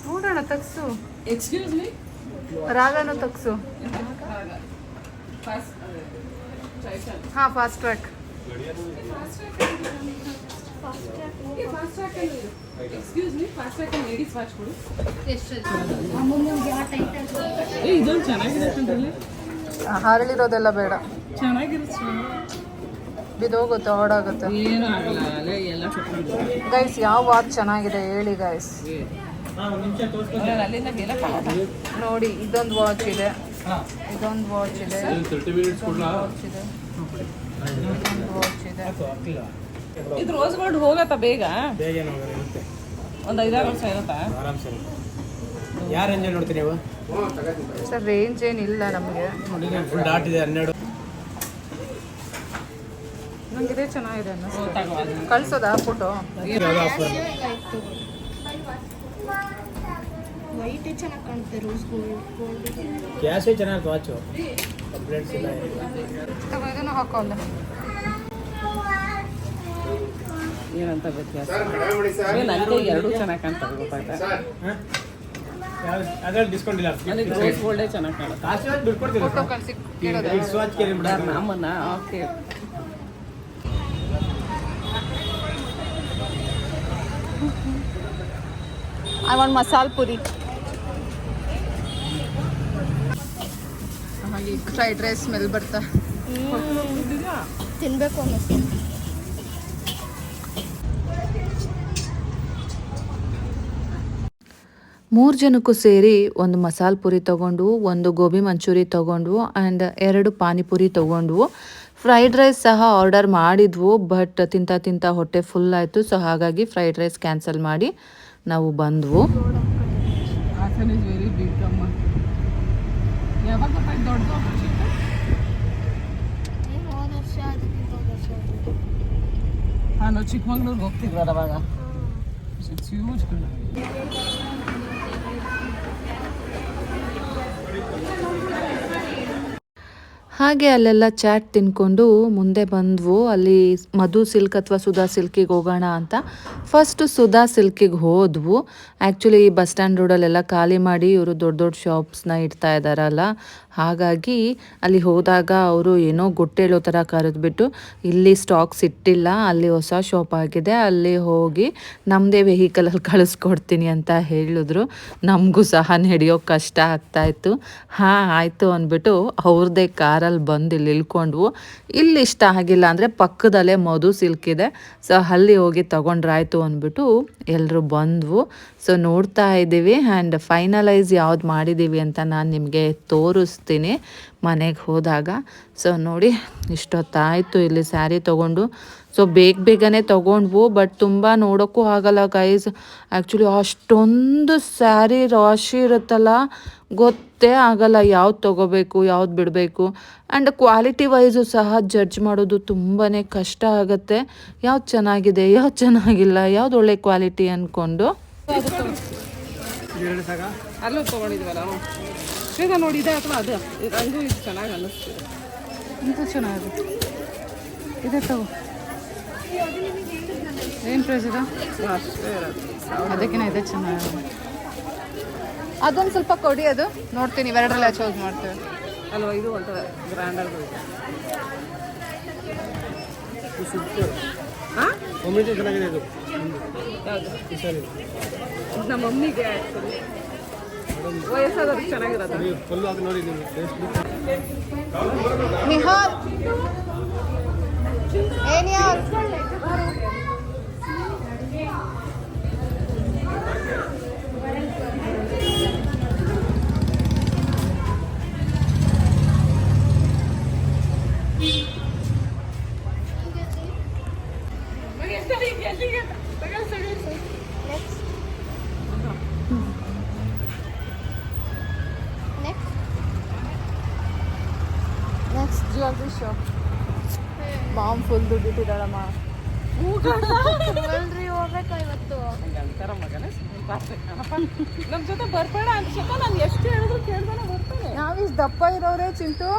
ನೋಡೋಣ, ತಗ್ಸು. Excuse me, ರಾಗನೂ ತಗ್ಸು. ಹಾಂ, fast track. Fast track excuse me fast track ladies watch ಕೊಡು ಇದೊಂದು ಚೆನ್ನಾಗಿದೆ ಕಣ್ರಲ್ಲಿ ಹರಳಿರೋದೆಲ್ಲ ಬೇಡ, ಚೆನ್ನಾಗಿರುತ್ತೆ ಬಿದೋಗುತ್ತೆ, ಹಾಡಾಗುತ್ತೆ. ಏನೂ ಆಗಲ್ಲ ಅಲ್ಲೇ ಎಲ್ಲ ಗೈಸ್ ಯಾವ ವಾಚ್ ಚೆನ್ನಾಗಿದೆ ಹೇಳಿ ಗೈಸ್. ಅಲ್ಲಿಂದ ಗೆಲ್ಲಕ್ಕಾಗಲ್ಲ. ನೋಡಿ ಇದೊಂದು ವಾಚ್ ಇದೆ, ಇದೊಂದು ವಾಚ್ ಇದೆ, ವಾಚ್ ಇದೆ, ಇದೊಂದು ವಾಚ್ ಇದೆ. ಇದು ರೋಸ್ ಗೋಲ್ಡ್ ಹೋಗತ್ತಾ ಬೇಗ? ಒಂದು 5-6 ವರ್ಷ ಇರುತ್ತಾ? ಯಾವ ರೇಂಜಲ್ಲಿ ನೋಡ್ತೀರಿ ನೀವು? ಸರ್ ರೇಂಜ್ ಏನಿಲ್ಲ ನಮಗೆ, ಫುಲ್ ಡಾಟ್ ಇದೆ 12. ನಂಗೆ ಇದೇ ಚೆನ್ನಾಗಿದೆ ಅನ್ನಿಸ್ತು. ತಗೋ ಅದನ್ನ. ಕಳ್ಸೋದಾ ಫೋಟೋ? ವೈಟ್ ಚೆನ್ನಾಗಿ ಕಾಣುತ್ತೆ, ರೋಸ್ ಗೋಲ್ಡ್ ಕ್ಯಾಶೇ ಚೆನ್ನಾಗಿ ವಾಚು, ಕಂಪ್ಲೇಂಟ್ಸ್ ಇಲ್ಲ ಏನಿಲ್ಲ. ಇದನ್ನು ಹಾಕೋಲ್ಲ. ಏನಂತ ವ್ಯತ್ಯಾಸ? ನನಗೆ ಎರಡೂ ಚೆನ್ನಾಗಿ ಕಾಣ್ತವೆ ಗೊತ್ತಾಯ್ತಾ? ಅದ್ರಲ್ಲಿ ಡಿಸ್ಕೌಂಟ್ ಇಲ್ಲ. ನನಗೆ ರೋಸ್ ಗೋಲ್ಡೇ ಚೆನ್ನಾಗಿ ಕಾಣುತ್ತೆ. ಕಾಶಿ ವಾಚ್ ಬಿಟ್ಟು ಕೊಡ್ತೀವಿ. ಫೋಟೋ ಕಳಿಸಿ ಕೇಳೋದಾ? ಇಟ್ಸ್ ವಾಚ್ ಕೇಳಿ ಬಿಡ. ನಮ್ಮನ್ನ okay I want masala Puri. ಹಾಗೆ ಫ್ರೈಡ್ ರೈಸ್ ಸ್ಮೆಲ್ ಬರ್ತಾ ತಿನ್ಬೇಕು ಅನ್ನಿಸ್ತು. ಮೂರು ಜನಕ್ಕೂ ಸೇರಿ ಒಂದು ಮಸಾಲ ಪುರಿ ತೊಗೊಂಡು, ಒಂದು ಗೋಬಿ ಮಂಚೂರಿ ತೊಗೊಂಡ್ವು ಆ್ಯಂಡ್ 2 ಪಾನಿಪುರಿ ತೊಗೊಂಡ್ವು. ಫ್ರೈಡ್ ರೈಸ್ ಸಹ ಆರ್ಡರ್ ಮಾಡಿದ್ವು, ಬಟ್ ತಿಂತ ಹೊಟ್ಟೆ ಫುಲ್ ಆಯಿತು. ಸೊ ಹಾಗಾಗಿ ಫ್ರೈಡ್ ರೈಸ್ ಕ್ಯಾನ್ಸಲ್ ಮಾಡಿ ನಾವು ಬಂದ್ವು. ಹಾಸನ್ ಇಸ್ ವೆರಿ ಬಿಗ್ ಅಮ್ಮ. ಯಾವಾಗ ಗೊತ್ತಾಯ್ತು ದೊಡ್ಡದು ಆಪರ್ಚುನಿಟಿ? ಹೋದ ವರ್ಷ ನಾವು ಚಿಕ್ಕಮಂಗ್ಳೂರ್ಗೆ ಹೋಗ್ತಿದ್ವಲ್ಲ ಅವಾಗ. It's huge. ಹಾಗೆ ಅಲ್ಲೆಲ್ಲ ಚಾಟ್ ತಿನ್ಕೊಂಡು ಮುಂದೆ ಬಂದ್ವು. ಅಲ್ಲಿ ಮಧು ಸಿಲ್ಕ್ ಅಥವಾ ಸುಧಾ ಸಿಲ್ಕಿಗೆ ಹೋಗೋಣ ಅಂತ ಫಸ್ಟ್ ಸುಧಾ ಸಿಲ್ಕಿಗೆ ಹೋದ್ವು. ಆ್ಯಕ್ಚುಲಿ ಈ ಬಸ್ ಸ್ಟ್ಯಾಂಡ್ ರೋಡಲ್ಲೆಲ್ಲ ಖಾಲಿ ಮಾಡಿ ಇವರು ದೊಡ್ಡ ದೊಡ್ಡ ಶಾಪ್ಸ್ನ ಇಡ್ತಾ ಇದ್ದಾರಲ್ಲ, ಹಾಗಾಗಿ ಅಲ್ಲಿ ಹೋದಾಗ ಅವರು ಏನೋ ಗೊಟ್ಟೇಳೋ ಥರ ಕರೆದ್ಬಿಟ್ಟು ಇಲ್ಲಿ ಸ್ಟಾಕ್ಸ್ ಇಟ್ಟಿಲ್ಲ, ಅಲ್ಲಿ ಹೊಸ ಶಾಪ್ ಆಗಿದೆ, ಅಲ್ಲಿ ಹೋಗಿ ನಮ್ಮದೇ ವೆಹಿಕಲಲ್ಲಿ ಕಳಿಸ್ಕೊಡ್ತೀನಿ ಅಂತ ಹೇಳಿದ್ರು. ನಮಗೂ ಸಹ ನಡೆಯೋಕ್ಕೆ ಕಷ್ಟ ಆಗ್ತಾಯಿತ್ತು. ಹಾಂ ಆಯಿತು ಅಂದ್ಬಿಟ್ಟು ಅವ್ರದ್ದೇ ಕಾರಲ್ಲಿ ಬಂದು ಇಲ್ಲಿ ಇಳ್ಕೊಂಡ್ವು. ಇಲ್ಲಿ ಇಷ್ಟ ಆಗಿಲ್ಲ ಅಂದರೆ ಪಕ್ಕದಲ್ಲೇ ಮಧು ಸಿಲ್ಕ್ ಇದೆ, ಸೊ ಅಲ್ಲಿ ಹೋಗಿ ತೊಗೊಂಡ್ರಾಯ್ತು ಅಂದ್ಬಿಟ್ಟು ಎಲ್ಲರೂ ಬಂದ್ವು. ಸೊ ನೋಡ್ತಾ ಇದ್ದೀವಿ ಆ್ಯಂಡ್ ಫೈನಲೈಸ್ ಯಾವ್ದು ಮಾಡಿದ್ದೀವಿ ಅಂತ ನಾನು ನಿಮಗೆ ತೋರಿಸ್ತೀನಿ ಮನೆಗೆ ಹೋದಾಗ. ಸೊ ನೋಡಿ ಇಷ್ಟೊತ್ತಾಯಿತು ಇಲ್ಲಿ ಸ್ಯಾರಿ ತೊಗೊಂಡು. ಸೊ ಬೇಗನೆ ತೊಗೊಂಡ್ವು, ಬಟ್ ತುಂಬ ನೋಡೋಕ್ಕೂ ಆಗಲ್ಲ ಗೈಸ್. ಆ್ಯಕ್ಚುಲಿ ಅಷ್ಟೊಂದು ಸ್ಯಾರಿ ರಾಶಿ ಇರುತ್ತಲ್ಲ, ಗೊತ್ತೇ ಆಗಲ್ಲ ಯಾವ್ದು ತೊಗೋಬೇಕು ಯಾವ್ದು ಬಿಡಬೇಕು. ಆ್ಯಂಡ್ ಕ್ವಾಲಿಟಿ ವೈಸು ಸಹ ಜಡ್ಜ್ ಮಾಡೋದು ತುಂಬಾ ಕಷ್ಟ ಆಗುತ್ತೆ. ಯಾವ್ದು ಚೆನ್ನಾಗಿದೆ ಯಾವ್ದು ಚೆನ್ನಾಗಿಲ್ಲ, ಯಾವ್ದು ಒಳ್ಳೆ ಕ್ವಾಲಿಟಿ ಅಂದ್ಕೊಂಡು. ಅಲ್ಲೂ ತೊಗೊಂಡಿದ್ವಲ್ಲ ಶ್ವೇತಾ, ನೋಡಿ ಇದೆ ಅಥವಾ ಅದು ರಂಗು ಇದು ಚೆನ್ನಾಗಿ ಅನ್ನಿಸ್ತಿದೆ. ಇದು ಚೆನ್ನಾಗುತ್ತೆ, ಇದೆ ತಗೋ. ಏನು ಪ್ರೈಸ್ ಇದೆ? ಅಷ್ಟೇ ಇರೋದು. ಅದಕ್ಕಿಂತ ಇದೆ ಚೆನ್ನಾಗಿದೆ. ಅದೊಂದು ಸ್ವಲ್ಪ ಕೊಡಿ, ಅದು ನೋಡ್ತೀನಿ, ಇವೆರಡರಲ್ಲ ಚೂಸ್ ಮಾಡ್ತೇವೆ ಅಲ್ವಾ? ಇದು ಒಂಥರ ಗ್ರ್ಯಾಂಡಾಗಿ ಇದೆ. ಹಾಂ ಒಮ್ಮಿಗೆ ಚೆನ್ನಾಗಿದೆ ಇದು. ಯಾವುದು? ಸರಿ ಇದು ನಮ್ಮ ಮಮ್ಮಿಗೆ ಆ್ಯಕ್ಚುಲಿ ವಯಸ್ಸಾದವ್ರಿಗೆ ಚೆನ್ನಾಗಿರೋದು. ನೀವು ಫುಲ್ ಅದು ನೋಡಿ ನೀವು ಫೇಸ್ಬುಕ್ ನಿಹಾಲ್ ಏನ್ ಯಾರು next jewellery shop. Mom full ದುಡ್ಡಿಟ್ಟಿದ್ದಾಳಮ್ಮ. ಜ್ಯುವೆಲ್ರಿ ಹೋಗ್ಬೇಕಾ ಇವತ್ತು? ಅಂತಾರ ಮಗನೇ ನಮ್ಮ ಜೊತೆ ಬರ್ಬೇಡ ಅಂತ ನಾನು ಎಷ್ಟು ಹೇಳಿದ್ರು ಕೇಳ್ದಾನೆ ಬರ್ತಾನೆ. ನಾವಿಷ್ಟು ದಪ್ಪ ಇರೋರೇ ಚಿಂಟು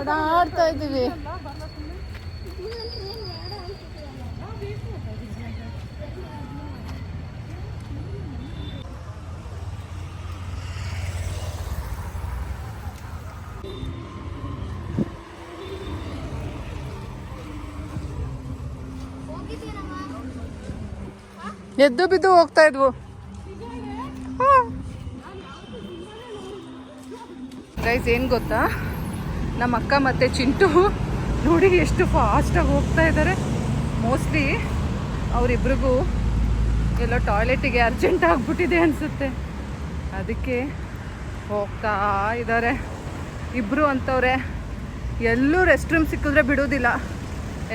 ಓಡಾಡ್ತಾ ಇದ್ದೀವಿ. ಎದ್ದು ಬಿದ್ದು ಹೋಗ್ತಾ ಇದ್ವು. ಗೈಸ್ ಏನು ಗೊತ್ತಾ, ನಮ್ಮ ಅಕ್ಕ ಮತ್ತು ಚಿಂಟು ನೋಡಿ ಎಷ್ಟು ಫಾಸ್ಟಾಗಿ ಹೋಗ್ತಾ ಇದ್ದಾರೆ. ಮೋಸ್ಟ್ಲಿ ಅವರಿಬ್ರಿಗೂ ಎಲ್ಲೋ ಟಾಯ್ಲೆಟಿಗೆ ಅರ್ಜೆಂಟ್ ಆಗಿಬಿಟ್ಟಿದೆ ಅನಿಸುತ್ತೆ, ಅದಕ್ಕೆ ಹೋಗ್ತಾ ಇದ್ದಾರೆ ಇಬ್ಬರು ಅಂತವ್ರೆ. ಎಲ್ಲೂ ರೆಸ್ಟ್ ರೂಮ್ ಸಿಕ್ಕಿದ್ರೆ ಬಿಡೋದಿಲ್ಲ,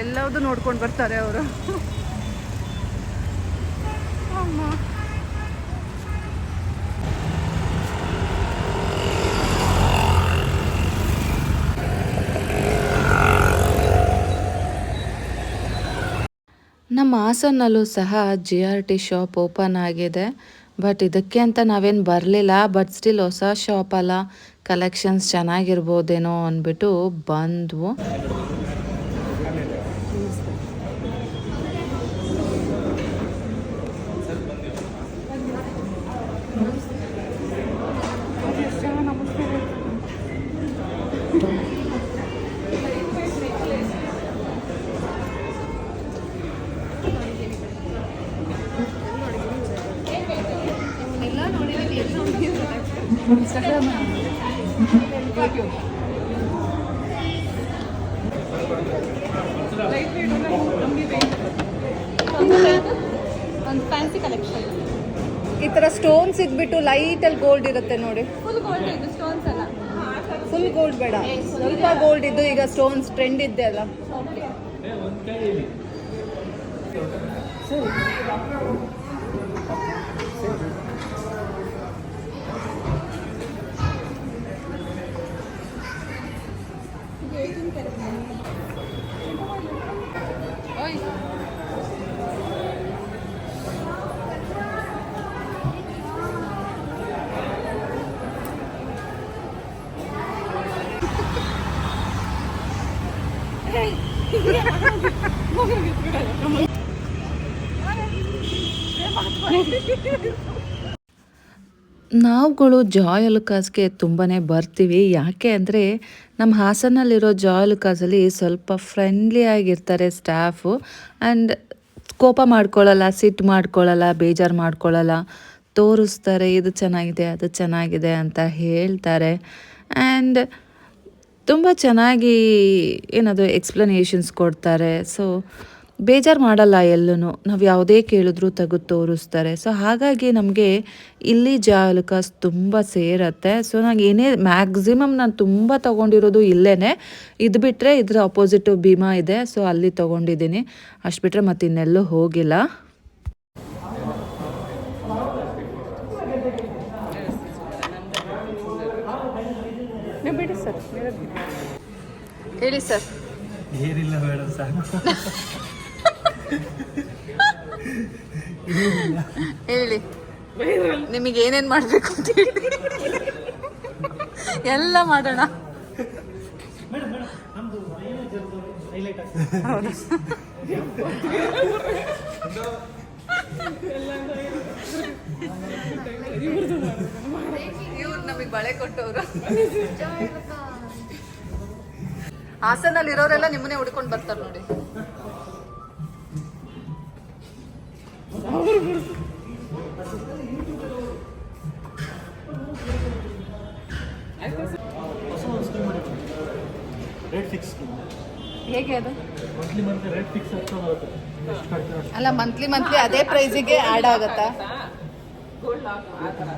ಎಲ್ಲದೂ ನೋಡ್ಕೊಂಡು ಬರ್ತಾರೆ ಅವರು. ಅಮ್ಮ ನಮ್ಮ ಹಾಸನಲ್ಲೂ ಸಹ GRT ಶಾಪ್ ಓಪನ್ ಆಗಿದೆ. ಬಟ್ ಇದಕ್ಕೆ ಅಂತ ನಾವೇನು ಬರಲಿಲ್ಲ. ಬಟ್ ಸ್ಟಿಲ್ ಹೊಸ ಶಾಪ್ ಅಲ್ಲ, ಕಲೆಕ್ಷನ್ಸ್ ಚೆನ್ನಾಗಿರ್ಬೋದೇನೋ ಅಂದ್ಬಿಟ್ಟು ಬಂದ್ವು. ಒಂದು ಫ್ಯಾನ್ಸಿ ಕಲೆಕ್ಷನ್. ಈ ಥರ ಸ್ಟೋನ್ಸ್ ಇದ್ಬಿಟ್ಟು ಲೈಟಲ್ಲಿ ಗೋಲ್ಡ್ ಇರುತ್ತೆ ನೋಡಿ. ಫುಲ್ ಗೋಲ್ಡ್ ಇದು, ಸ್ಟೋನ್ಸ್ ಅಲ್ಲ. ಫುಲ್ ಗೋಲ್ಡ್ ಬೇಡ, ಸ್ವಲ್ಪ ಗೋಲ್ಡ್ ಇದ್ದು ಈಗ ಸ್ಟೋನ್ಸ್ ಟ್ರೆಂಡ್ ಇದ್ದೆ ಅಲ್ಲ. ನಾವುಗಳು ಜಾಯ್ ಅಲುಕಾಸ್ಗೆ ತುಂಬಾ ಬರ್ತೀವಿ. ಯಾಕೆ ಅಂದರೆ ನಮ್ಮ ಹಾಸನಲ್ಲಿರೋ ಜಾಯ್ ಅಲುಕಾಸಲ್ಲಿ ಸ್ವಲ್ಪ ಫ್ರೆಂಡ್ಲಿ ಆಗಿರ್ತಾರೆ ಸ್ಟಾಫು. ಆ್ಯಂಡ್ ಕೋಪ ಮಾಡ್ಕೊಳ್ಳಲ್ಲ, ಸಿಟ್ಟು ಮಾಡ್ಕೊಳ್ಳಲ್ಲ, ಬೇಜಾರು ಮಾಡ್ಕೊಳ್ಳಲ್ಲ, ತೋರಿಸ್ತಾರೆ ಇದು ಚೆನ್ನಾಗಿದೆ ಅದು ಚೆನ್ನಾಗಿದೆ ಅಂತ ಹೇಳ್ತಾರೆ. ಆ್ಯಂಡ್ ತುಂಬ ಚೆನ್ನಾಗಿ ಏನದು ಎಕ್ಸ್ಪ್ಲನೇಷನ್ಸ್ ಕೊಡ್ತಾರೆ. ಸೊ ಬೇಜಾರು ಮಾಡಲ್ಲ, ಎಲ್ಲೂ ನಾವು ಯಾವುದೇ ಕೇಳಿದ್ರೂ ತೆಗೆದು ತೋರಿಸ್ತಾರೆ. ಸೊ ಹಾಗಾಗಿ ನಮಗೆ ಇಲ್ಲಿ ಜಾಯ್ ಅಲುಕಾಸ್ ತುಂಬ ಸೇರತ್ತೆ. ಸೊ ನನಗೆ ಏನೇ ಮ್ಯಾಕ್ಸಿಮಮ್ ನಾನು ತುಂಬ ತೊಗೊಂಡಿರೋದು ಇಲ್ಲೇ. ಇದು ಬಿಟ್ಟರೆ ಇದರ ಅಪೋಸಿಟು ಭೀಮಾ ಇದೆ, ಸೊ ಅಲ್ಲಿ ತೊಗೊಂಡಿದ್ದೀನಿ. ಅಷ್ಟು ಬಿಟ್ಟರೆ ಮತ್ತೆ ಇನ್ನೆಲ್ಲೂ ಹೋಗಿಲ್ಲ. ಬಿಡಿ ಸರ್, ಹೇಳಿ ಸರ್. ಏನಿಲ್ಲ ಮೇಡಮ್, ಸಾಕು. ಹೇಳಿ ನಿಮಗೆ ಏನೇನು ಮಾಡಬೇಕು ಅಂತ ಹೇಳಿ, ಎಲ್ಲ ಮಾಡೋಣ. ಹೌದು, ಇವ್ರು ನಮಗೆ ಬಳೆ ಕೊಟ್ಟವರು. ಹಾಸನಲ್ಲಿ ಇರೋರೆಲ್ಲ ನಿಮ್ಮನ್ನೇ ಹುಡ್ಕೊಂಡು ಬರ್ತಾರೆ ನೋಡಿ. ರೇಟ್ ಫಿಕ್ಸ್ ಹೇಗೆ ಅದು? ಮಂತ್ಲಿ ರೇಟ್ ಫಿಕ್ಸ್ ಆಗ್ತಾ ಬರುತ್ತೆ. ಎಷ್ಟು ಕಟ್ತೀರ ಅಷ್ಟು. ಅಲ್ಲ, ಮಂತ್ಲಿ ಅದೇ ಪ್ರೈಸಿಗೆ ಆ್ಯಡ್ ಆಗುತ್ತಾ? ಗೋಲ್ಡ್ ಲಾಕ್ ಆ ಥರ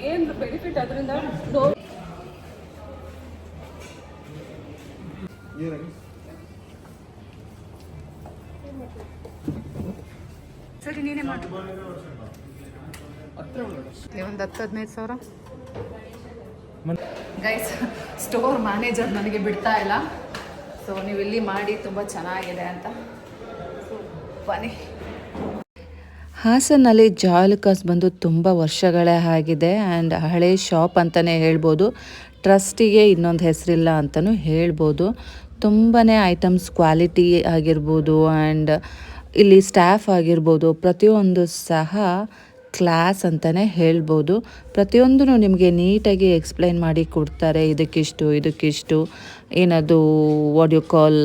ಏನು ಬೆನಿಫಿಟ್ ಅದರಿಂದ? ಸರಿ, ನೀನೇ ಮಾಡಿ. ಒಂದು 10-15 ಸಾವಿರ. ಗೈಸ್, ಸ್ಟೋರ್ ಮ್ಯಾನೇಜರ್ ನನಗೆ ಬಿಡ್ತಾ ಇಲ್ಲ. ಸೊ ನೀವು ಇಲ್ಲಿ ಮಾಡಿ, ತುಂಬ ಚೆನ್ನಾಗಿದೆ ಅಂತ. ಸೊ ಬನ್ನಿ. ಹಾಸನಲ್ಲಿ ಜಾಯ್ ಅಲುಕಾಸ್ ಬಂದು ತುಂಬ ವರ್ಷಗಳೇ ಆಗಿದೆ. ಆ್ಯಂಡ್ ಹಳೆ ಶಾಪ್ ಅಂತಲೇ ಹೇಳ್ಬೋದು. ಟ್ರಸ್ಟಿಗೆ ಇನ್ನೊಂದು ಹೆಸರಿಲ್ಲ ಅಂತಲೂ ಹೇಳ್ಬೋದು. ತುಂಬಾ ಐಟಮ್ಸ್ ಕ್ವಾಲಿಟಿ ಆಗಿರ್ಬೋದು, ಆ್ಯಂಡ್ ಇಲ್ಲಿ ಸ್ಟಾಫ್ ಆಗಿರ್ಬೋದು, ಪ್ರತಿಯೊಂದು ಸಹ ಕ್ಲಾಸ್ ಅಂತಲೇ ಹೇಳ್ಬೋದು. ಪ್ರತಿಯೊಂದೂ ನಿಮಗೆ ನೀಟಾಗಿ ಎಕ್ಸ್ಪ್ಲೈನ್ ಮಾಡಿ ಕೊಡ್ತಾರೆ. ಇದಕ್ಕಿಷ್ಟು ಏನದು what you call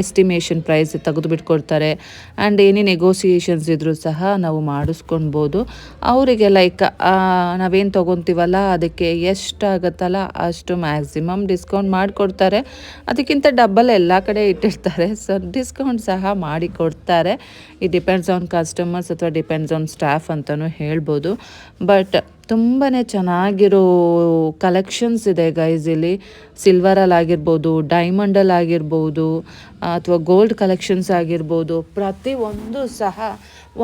estimation price ತೆಗೆದು ಬಿಟ್ಕೊಡ್ತಾರೆ. ಆ್ಯಂಡ್ ಏನೇ ನೆಗೋಸಿಯೇಷನ್ಸ್ ಇದ್ದರೂ ಸಹ ನಾವು ಮಾಡಿಸ್ಕೊಳ್ಬೋದು. ಅವರಿಗೆ ಲೈಕ್ ನಾವೇನು ತೊಗೊತೀವಲ್ಲ ಅದಕ್ಕೆ ಎಷ್ಟಾಗುತ್ತಲ್ಲ ಅಷ್ಟು ಮ್ಯಾಕ್ಸಿಮಮ್ ಡಿಸ್ಕೌಂಟ್ ಮಾಡಿಕೊಡ್ತಾರೆ. ಅದಕ್ಕಿಂತ ಡಬ್ಬಲ್ ಎಲ್ಲ ಕಡೆ ಇಟ್ಟಿರ್ತಾರೆ. ಸೊ ಡಿಸ್ಕೌಂಟ್ ಸಹ ಮಾಡಿ ಕೊಡ್ತಾರೆ. ಇಟ್ ಡಿಪೆಂಡ್ಸ್ ಆನ್ ಕಸ್ಟಮರ್ಸ್ ಅಥವಾ ಡಿಪೆಂಡ್ಸ್ ಆನ್ ಸ್ಟಾಫ್ ಅಂತಲೂ ಹೇಳ್ಬೋದು. ಬಟ್ ತುಂಬಾ ಚೆನ್ನಾಗಿರೋ ಕಲೆಕ್ಷನ್ಸ್ ಇದೆ ಗೈಸ್ ಇಲ್ಲಿ. ಸಿಲ್ವರಲ್ಲಿ ಆಗಿರ್ಬೋದು, ಡೈಮಂಡಲ್ಲಿ ಆಗಿರ್ಬೋದು, ಅಥವಾ ಗೋಲ್ಡ್ ಕಲೆಕ್ಷನ್ಸ್ ಆಗಿರ್ಬೋದು, ಪ್ರತಿಯೊಂದು ಸಹ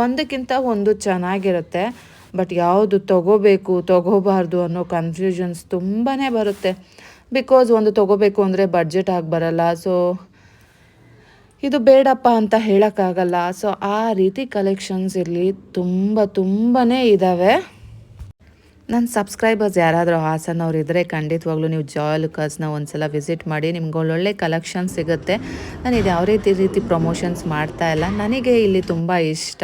ಒಂದಕ್ಕಿಂತ ಒಂದು ಚೆನ್ನಾಗಿರುತ್ತೆ. ಬಟ್ ಯಾವುದು ತೊಗೋಬಾರ್ದು ಅನ್ನೋ ಕನ್ಫ್ಯೂಷನ್ಸ್ ತುಂಬಾ ಬರುತ್ತೆ. ಬಿಕಾಸ್ ಒಂದು ತೊಗೋಬೇಕು ಅಂದರೆ ಬಡ್ಜೆಟ್ ಆಗಿ ಬರಲ್ಲ. ಸೊ ಇದು ಬೇಡಪ್ಪ ಅಂತ ಹೇಳೋಕ್ಕಾಗಲ್ಲ. ಸೊ ಆ ರೀತಿ ಕಲೆಕ್ಷನ್ಸ್ ಇಲ್ಲಿ ತುಂಬಾ ಇದ್ದಾವೆ. ನನ್ನ ಸಬ್ಸ್ಕ್ರೈಬರ್ಸ್ ಯಾರಾದರೂ ಹಾಸನವ್ರು ಇದ್ದರೆ ಖಂಡಿತವಾಗ್ಲೂ ನೀವು ಜಾಯಲುಕಾಸ್ನ ಒಂದ್ಸಲ ವಿಸಿಟ್ ಮಾಡಿ. ನಿಮ್ಗೆ ಒಳ್ಳೊಳ್ಳೆ ಕಲೆಕ್ಷನ್ ಸಿಗುತ್ತೆ. ನಾನು ಇದು ಯಾವ ರೀತಿ ಪ್ರಮೋಷನ್ಸ್ ಮಾಡ್ತಾ ಇಲ್ಲ. ನನಗೆ ಇಲ್ಲಿ ತುಂಬ ಇಷ್ಟ.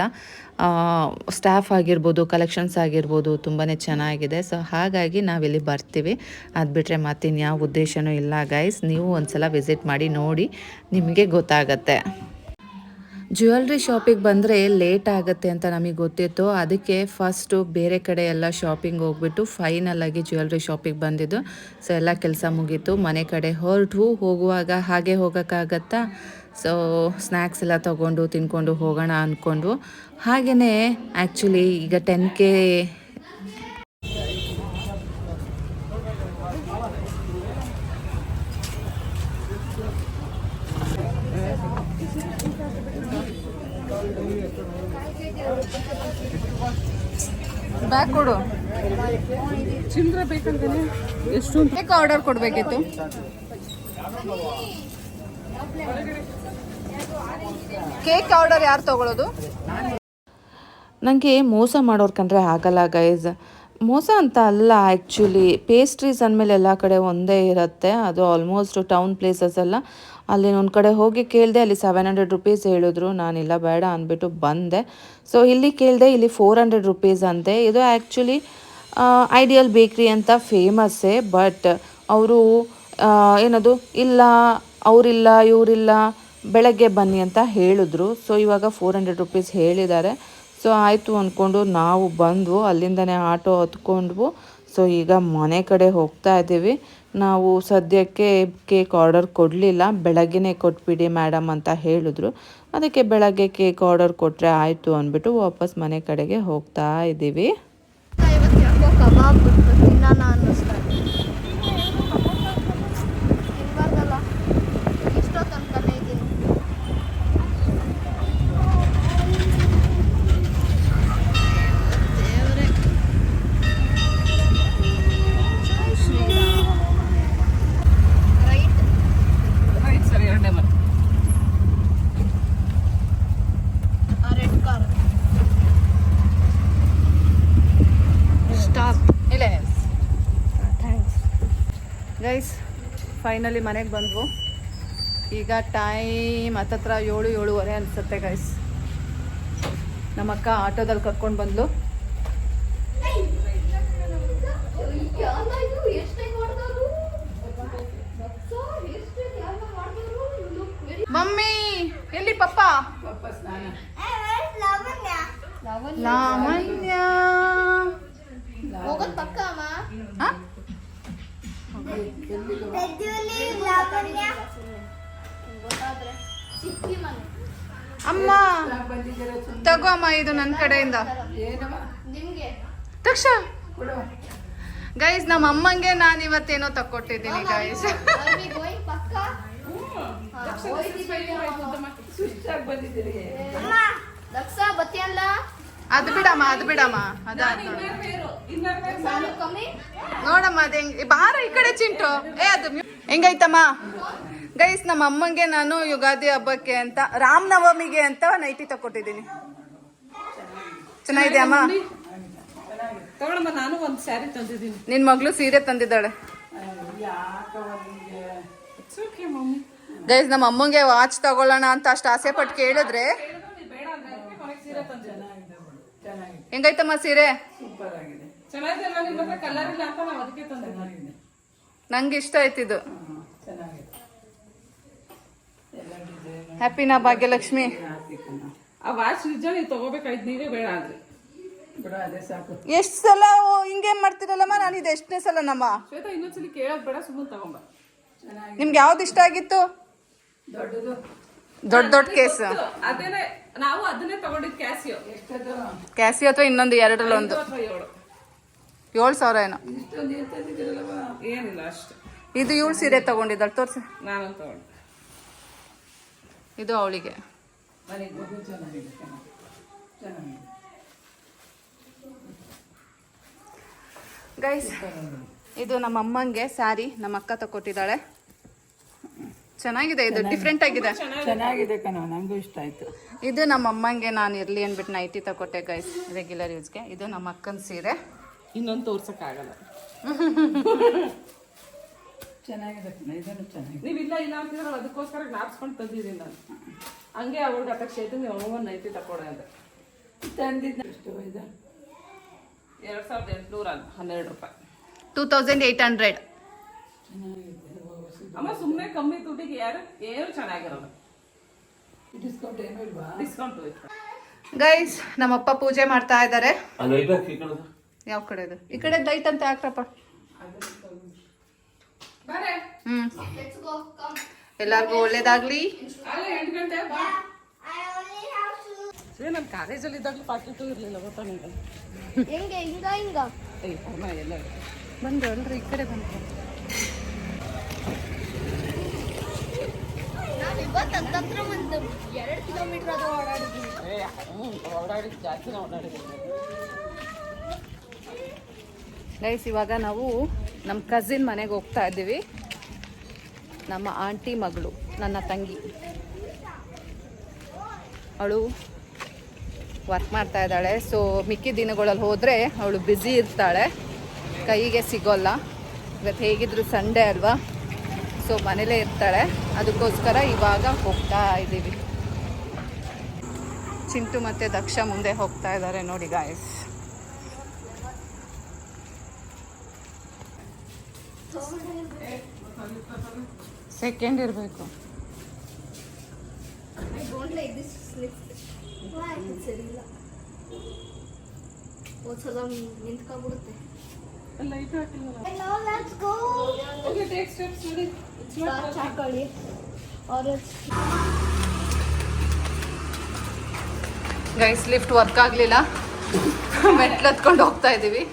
ಸ್ಟಾಫ್ ಆಗಿರ್ಬೋದು, ಕಲೆಕ್ಷನ್ಸ್ ಆಗಿರ್ಬೋದು ತುಂಬಾ ಚೆನ್ನಾಗಿದೆ. ಸೊ ಹಾಗಾಗಿ ನಾವಿಲ್ಲಿ ಬರ್ತೀವಿ. ಅದು ಬಿಟ್ಟರೆ ಮತ್ತಿನ್ಯಾವ ಉದ್ದೇಶನೂ ಇಲ್ಲ ಗೈಸ್. ನೀವು ಒಂದ್ಸಲ ವಿಸಿಟ್ ಮಾಡಿ ನೋಡಿ, ನಿಮಗೆ ಗೊತ್ತಾಗತ್ತೆ. ಜ್ಯುವೆಲ್ರಿ ಶಾಪಿಗೆ ಬಂದರೆ ಲೇಟ್ ಆಗುತ್ತೆ ಅಂತ ನಮಗೆ ಗೊತ್ತಿತ್ತು. ಅದಕ್ಕೆ ಫಸ್ಟು ಬೇರೆ ಕಡೆ ಎಲ್ಲ ಶಾಪಿಂಗ್ ಹೋಗ್ಬಿಟ್ಟು ಫೈನಲಾಗಿ ಜ್ಯುವೆಲ್ರಿ ಶಾಪಿಗೆ ಬಂದಿದ್ದು. ಸೊ ಎಲ್ಲ ಕೆಲಸ ಮುಗೀತು, ಮನೆ ಕಡೆ ಹೋಗುವಾಗ ಹಾಗೆ ಹೋಗೋಕ್ಕಾಗತ್ತಾ. ಸೊ ಸ್ನ್ಯಾಕ್ಸ್ ಎಲ್ಲ ತೊಗೊಂಡು ತಿನ್ಕೊಂಡು ಹೋಗೋಣ ಅಂದ್ಕೊಂಡು ಹಾಗೆಯೇ ಆ್ಯಕ್ಚುಲಿ ಈಗ 10K ಬ್ಯಾಗ್ ಕೊಡು. ಚಿಲ್ಲರೆ ಬೇಕಂತಾನೆ ಎಷ್ಟು ಕೇಕ್ ಆರ್ಡರ್ ಕೊಡಬೇಕಿತ್ತು. ಕೇಕ್ ಆರ್ಡರ್ ಯಾರು ತೊಗೊಳ್ಳೋದು? ನನಗೆ ಮೋಸ ಮಾಡೋರು ಕಂಡ್ರೆ ಆಗಲ್ಲ ಗೈಸ್. ಮೋಸ ಅಂತ ಅಲ್ಲ, ಆ್ಯಕ್ಚುಲಿ ಪೇಸ್ಟ್ರೀಸ್ ಅಂದಮೇಲೆ ಎಲ್ಲ ಕಡೆ ಒಂದೇ ಇರುತ್ತೆ. ಅದು ಆಲ್ಮೋಸ್ಟ್ ಟೌನ್ ಪ್ಲೇಸಸ್ ಎಲ್ಲ. ಅಲ್ಲಿ ಒಂದು ಕಡೆ ಹೋಗಿ ಕೇಳಿದೆ, ಅಲ್ಲಿ 700 ರೂಪೀಸ್ ಹೇಳಿದ್ರು. ನಾನಿಲ್ಲ ಬೇಡ ಅಂದ್ಬಿಟ್ಟು ಬಂದೆ. ಸೊ ಇಲ್ಲಿ ಕೇಳಿದೆ, ಇಲ್ಲಿ 400 ರೂಪೀಸ್ ಅಂತೆ. ಇದು ಆ್ಯಕ್ಚುಲಿ ಐಡಿಯಲ್ ಬೇಕ್ರಿ ಅಂತ ಫೇಮಸ್ಸೇ. ಬಟ್ ಅವರು ಏನದು ಇಲ್ಲ, ಅವರಿಲ್ಲ ಇವರಿಲ್ಲ, ಬೆಳಗ್ಗೆ ಬನ್ನಿ ಅಂತ ಹೇಳಿದ್ರು. ಸೊ ಇವಾಗ 400 ರೂಪೀಸ್ ಹೇಳಿದ್ದಾರೆ. ಸೊ ಆಯಿತು ಅಂದ್ಕೊಂಡು ನಾವು ಬಂದ್ವು, ಅಲ್ಲಿಂದನೇ ಆಟೋ ಹತ್ಕೊಂಡ್ವು. ಸೊ ಈಗ ಮನೆ ಕಡೆ ಹೋಗ್ತಾ ಇದ್ದೀವಿ. ನಾವು ಸದ್ಯಕ್ಕೆ ಕೇಕ್ ಆರ್ಡರ್ ಕೊಡಲಿಲ್ಲ, ಬೆಳಗ್ಗೆನೇ ಕೊಟ್ಬಿಡಿ ಮೇಡಮ್ ಅಂತ ಹೇಳಿದ್ರು. ಅದಕ್ಕೆ ಬೆಳಗ್ಗೆ ಕೇಕ್ ಆರ್ಡರ್ ಕೊಟ್ಟರೆ ಆಯಿತು ಅಂದ್ಬಿಟ್ಟು ವಾಪಸ್ ಮನೆ ಕಡೆಗೆ ಹೋಗ್ತಾ ಇದ್ದೀವಿ. ಇವತ್ತು ಯಾಕೋ ಕಬಾಬ್ ತಿನ್ನೋಣ ಅನ್ನಿಸ್ತಾ ಇದೆ. ತಿನ್ಬಾರ್ದಲ್ಲ, ಇಷ್ಟೊತ್ತು ಅನ್ಕೊಂಡೇ ಇದ್ದೀನಿ. ಸರಿ ಎರಡನೇ ಮನೆ ರೆಡ್ ಕಾರ್ ಸ್ಟಾಪ್ ಇಲ್ಲ. ಥ್ಯಾಂಕ್ಸ್ ಗೈಸ್, ಫೈನಲಿ ಮನೆಗೆ ಬಂದ್ವು. ಈಗ ಟೈಮ್ ಹತ್ತತ್ರ 7-7:30 ಅನಿಸುತ್ತೆ ಗೈಸ್. ನಮ್ಮಕ್ಕ ಆಟೋದಲ್ಲಿ ಕರ್ಕೊಂಡು ಬಂದ್ಲು. ಮಮ್ಮಿ ಎಲ್ಲಿ ಪಪ್ಪ? ಲಾವಣ್ಯ ಹೋಗೋದು ಪಕ್ಕ ಅಮ್ಮ. ಹ? ಗೊತ್ತಾದ್ರೆ ಚಿಕ್ಕಿ ಮನೆ ಅಮ್ಮ ತಗೋ ಅಮ್ಮ, ಇದು ನನ್ನ ಕಡೆಯಿಂದ ನಿಮ್ಗೆ ತಕ್ಷ. ಗೈಸ್, ನಮ್ಮ ಅಮ್ಮಂಗೆ ನಾನು ಇವತ್ತೇನೋ ತಕ್ಕೊಟ್ಟಿದ್ದೀನಿ ಗೈಸ್. ಗೋಯಿಂಗ್ ಪಕ್ಕ. ಅಮ್ಮ ದಕ್ಷ ಬತ್ತಿಯಲ್ಲ. ಅದು ಬಿಡಮ್ಮ, ಅದು ಬಿಡಮ್ಮ, ಅದ ನಾನು ಕಮ್ಮಿ ನೋಡಮ್ಮ. ಅದು ಹೆಂಗ್ ಬಾರ ಈ ಕಡೆ ಚಿಂಟು. ಅದು ಹೆಂಗೈತಮ್ಮ ಗೈಸ್? ನಮ್ಮ ಅಮ್ಮಂಗೆ ನಾನು ಯುಗಾದಿ ಹಬ್ಬಕ್ಕೆ ಅಂತ, ರಾಮನವಮಿಗೆ ಅಂತ ನೈಟಿ ತಕ್ಕೊಟ್ಟಿದ್ದೀನಿ. ಚೆನ್ನಾಗಿದೆ ಅಮ್ಮ. ತಗೊಳಮ್ಮ, ನಾನು ಒಂದು ಸ್ಯಾರಿ ತಂದಿದ್ದೀನಿ. ನಿನ್ ಮಗಳು ಸೀರೆ ತಂದಿದ್ದಾಳೆ ಗೈಸ್. ನಮ್ಮ ಅಮ್ಮಂಗೆ ವಾಚ್ ತಗೊಳ್ಳೋಣ ಅಂತ ಅಷ್ಟು ಆಸೆ ಪಟ್ಟು ಕೇಳಿದ್ರೆ, ಹೆಂಗೈತಮ್ಮ ಸೀರೆ? ಚೆನ್ನಾಗಿದೆ, ನಿಮ್ಮ ಹತ್ರ ಕಲರ್ ಇಲ್ಲ ಅಂತ ನಾವು ಅದಕ್ಕೆ ತಂದಿದ್ದೀನಿ. ನಂಗೆ ಇಷ್ಟ ಆಯ್ತಿದ್ದು. ಹ್ಯಾಪಿನಾ ಭಾಗ್ಯಲಕ್ಷ್ಮಿ? ಆ ವಾಚ್ ನಿಜ ನೀವು ತಗೋಬೇಕಾಯ್ತು, ನೀವೇ ಬೇಡ ಅಂದ್ರೆ. ಎಷ್ಟ್ ಸಲ ಹಿಂಗೆ ಮಾಡ್ತೀರಲ್ಲಮ್ಮ? ನಾನು ಇದು ಎಷ್ಟನೇ ಸಲ ನಮ್ಮ ಶ್ವೇತಾ ಇನ್ನೊಂದ್ಸಲಿ ಕೇಳೋದ್ ಬೇಡ, ಸುಮ್ಮನೆ ತಗೊಂಬ. ನಿಮ್ಗೆ ಯಾವ್ದು ಇಷ್ಟ ಆಗಿತ್ತು? ದೊಡ್ಡ ಕೇಸ್ ಅದೇನೆ, ನಾವು ಅದನ್ನೇ ತಗೊಂಡಿದ್ ಕ್ಯಾಸಿಯೋ. ಕ್ಯಾಸಿ ಅಥವಾ ಇನ್ನೊಂದು ಎರಡರಲ್ಲಿ ಒಂದು 7,000 ಏನೋ. ಏನಿಲ್ಲ ಅಷ್ಟೇ. ಇದು ಇವಳು ಸೀರೆ ತಗೊಂಡಿದ್ದಾಳೆ, ತೋರ್ಸಿ. ನಾನು ತಗೊಂಡೆ. ಇದು ಅವಳಿಗೆ. ಗೈಸ್, ಇದು ನಮ್ಮ ಅಮ್ಮಂಗೆ ಸ್ಯಾರಿ ನಮ್ಮ ಅಕ್ಕ ತಗೊಟ್ಟಿದ್ದಾಳೆ. ಚೆನ್ನಾಗಿದೆ, ಇದು ಡಿಫ್ರೆಂಟ್ ಆಗಿದೆ. ಚೆನ್ನಾಗಿದೆ ಕಣ, ನಂಗೂ ಇಷ್ಟ ಆಯ್ತು. ಇದು ನಮ್ಮ ಅಮ್ಮಂಗೆ ನಾನು ಇರ್ಲಿ ಅಂದ್ಬಿಟ್ಟು ನೈಟಿ ತಗೊಟ್ಟೆ ಗೈಸ್, ರೆಗ್ಯುಲರ್ ಯೂಸ್ಗೆ. ಇದು ನಮ್ಮ ಅಕ್ಕನ ಸೀರೆ. ಇನ್ನೊಂದು ತೋರ್ಸಕ್ ಆಗಲ್ಲ. ಚೆನ್ನಾಗಿದೆ ಕಣ, ಇದನ್ನು ಚೆನ್ನಾಗಿದೆ. ನೀವಿಲ್ಲ ಇಲ್ಲ ಅಂತಿದ್ರೆ ಅದಕ್ಕೋಸ್ಕರ ಜ್ಞಾಪಿಸ್ಕೊಂಡು ತಂದಿದ್ದೀನಿ ನಾನು. ಹಂಗೆ ಅವ್ರಿಗೆ ಅತ್ತ ಕ್ಷೇತ್ರ ನೀವು ಒಂದು ನೈಟಿ ತಕೊಡೆ ಅಂದ್ರೆ ತಂದಿದ್ದ ಎಷ್ಟು ಇದು 2,812 ರೂಪಾಯಿ. 2,800. ಅಮ್ಮ ಸುಮ್ಮನೆ ಕಮ್ಮಿ ದುಡ್ಡಿಗೆ ಯಾರು ಏನು ಚೆನ್ನಾಗಿರೋದು. ಡಿಸ್ಕೌಂಟ್ ಏನೂ ಇಲ್ವಾ? ಡಿಸ್ಕೌಂಟ್ ಹೋಯ್ತು. ಗೈಸ್, ನಮ್ಮಪ್ಪ ಪೂಜೆ ಮಾಡ್ತಾ ಇದ್ದಾರೆ. ಯಾವ ಕಡೆದು? ಈ ಕಡೆ ದೈಟ್ ಅಂತ ಯಾಕ್ರಪ್ಪ? ಬಾರೆ Let's go. Come. ಎಲ್ಲಾರ್ಗು ಒಳ್ಳೇದಾಗ್ಲಿ. ಅಲ್ಲೇ 8 ಗಂಟೆ ಬಾ. I only have to. ನನ್ನ ಕಾಲೇಜಲ್ಲಿ ಇದ್ದಾಗಲೂ ಪಾಕೆಟು ಇರಲಿಲ್ಲ, ಗೊತ್ತಾ ನಿಂಗೆ? ಹಿಂಗ ಅಮ್ಮ ಎಲ್ಲ ಬಂದ್ರು ಅಲ್ರಿ, ಈ ಕಡೆ ಬಂದ್ರು. ನಾನು ಇವತ್ತು ಹತ್ತತ್ರ ಒಂದು 2 ಕಿಲೋಮೀಟರ್ ಅದು ಓಡಾಡಿದ್ದೀನಿ. ಓಡಾಡಿದ್ದು ಜಾಸ್ತಿ ಓಡಾಡಿದ್ದೀನಿ. ಗೈಸ್, ಇವಾಗ ನಾವು ನಮ್ಮ ಕಸಿನ್ ಮನೆಗೆ ಹೋಗ್ತಾ ಇದ್ದೀವಿ. ನಮ್ಮ ಆಂಟಿ ಮಗಳು, ನನ್ನ ತಂಗಿ. ಅವಳು ವರ್ಕ್ ಮಾಡ್ತಾ ಇದ್ದಾಳೆ. ಸೊ ಮಿಕ್ಕಿ ದಿನಗಳಲ್ಲಿ ಹೋದರೆ ಅವಳು ಬ್ಯುಸಿ ಇರ್ತಾಳೆ, ಕೈಗೆ ಸಿಗೋಲ್ಲ. ಇವತ್ತು ಹೇಗಿದ್ರು ಸಂಡೇ ಅಲ್ವಾ, ಸೊ ಮನೇಲೇ ಇರ್ತಾಳೆ. ಅದಕ್ಕೋಸ್ಕರ ಇವಾಗ ಹೋಗ್ತಾ ಇದ್ದೀವಿ. ಚಿಂಟು ಮತ್ತು ದಕ್ಷ ಮುಂದೆ ಹೋಗ್ತಾ ಇದ್ದಾರೆ ನೋಡಿ ಗಾಯ್ಸ್. ಸೆಕೆಂಡ್ ಇರಬೇಕು. Don't like this slip. Why? ಸರಿ ಇಲ್ಲ. ಒಂದ್ಸಲ ನಿಂತ್ಕೊಂಡ್ಬಿಡುತ್ತೆ. ಲೈಟ್ ಹಾಕಿಲ್ಲ. Now let's go. Okay, take steps ನೋಡಿ. Start ಹಾಕೊಳ್ಳಿ. ಆರೆಂಜ್. ಗೈಸ್, ಲಿಫ್ಟ್ ವರ್ಕ್ ಆಗಲಿಲ್ಲ. ಮೆಟ್ಲು ಹತ್ಕೊಂಡು ಹೋಗ್ತಾ ಇದ್ದೀವಿ.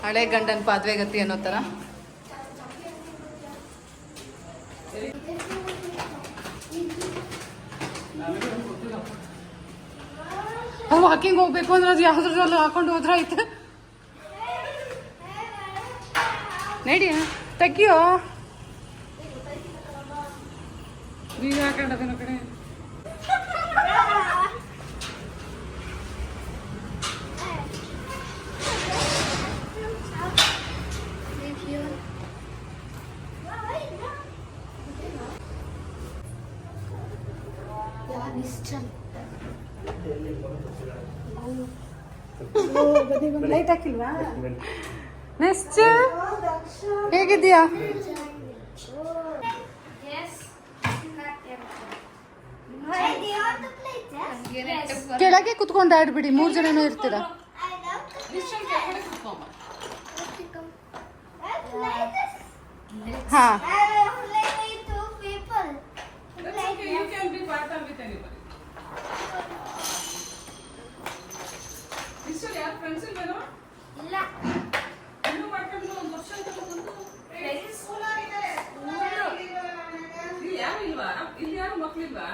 ಹಳೆ ಗಂಡನ ಪಾದ್ವೆಗತಿ ಅನ್ನೋ ಥರ. ವಾಕಿಂಗ್ ಹೋಗ್ಬೇಕು ಅಂದ್ರೆ ಅದು ಯಾವ್ದ್ರಲ್ಲೂ ಹಾಕೊಂಡು ಹೋದ್ರೆ ಆಯ್ತು. ನಡಿ, ತೆಗಿಯೋ. ನೀವು ಹಾಕೊಂಡದೇನೋ ಕಡೆ. ಲೈಟ್ ಹಾಕಿಲ್ವಾ? ನೆಕ್ಸ್ಟ್ ಹೇಗಿದ್ಯಾ? ಕೆಳಗೆ ಕುತ್ಕೊಂಡು ಆಡ್ಬಿಡಿ, 3 ಜನನೂ ಇರ್ತೀರ. ಹಾ, You can be partner with anybody. ಇಷ್ಟೊಂದು ಯಾರು ಫ್ರೆಂಡ್ಸ್ ಇಲ್ವೇನೋ? ಇಲ್ಲ. ಇನ್ನೂ ಮಾಡ್ಕೊಂಡು ಒಂದು ವರ್ಷ ಅಂತ ಬಂದು ಇಲ್ಲಿ ಯಾರು ಇಲ್ವಾ? ಇಲ್ಲಿ ಯಾರು ಮಕ್ಳಿಲ್ವಾ?